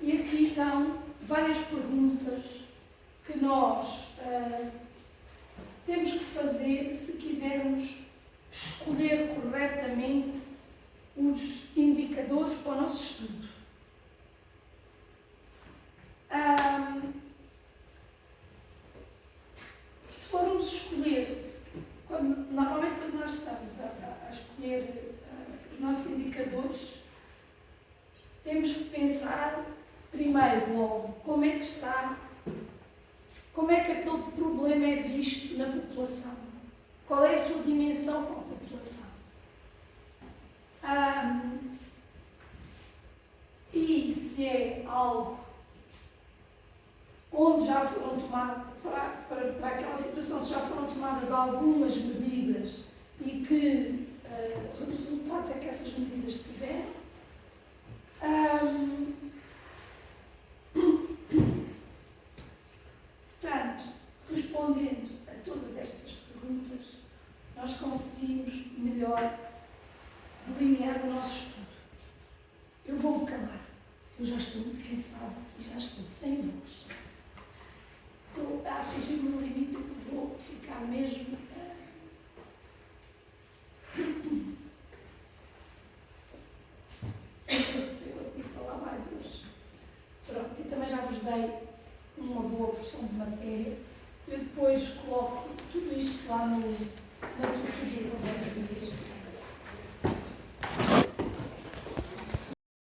E aqui estão várias perguntas que nós temos que fazer se quisermos escolher corretamente os indicadores para o nosso estudo. Se formos escolher, normalmente quando nós estamos a os nossos indicadores, temos que pensar primeiro logo como é que está, como é que aquele problema é visto na população, qual é a sua dimensão para a população. E se é algo onde já foram tomadas, para aquela situação, se já foram tomadas algumas medidas e que resultados é que essas medidas tiveram. Portanto, respondendo a todas estas perguntas, nós conseguimos melhor delinear o nosso estudo. Eu vou-me calar, eu já estou muito cansada e já estou sem voz. Estou a atingir o meu limite que vou ficar mesmo. Se eu conseguir falar mais hoje. Pronto, e também já vos dei uma boa porção de matéria. Eu depois coloco tudo isto lá na tutoria para vocês.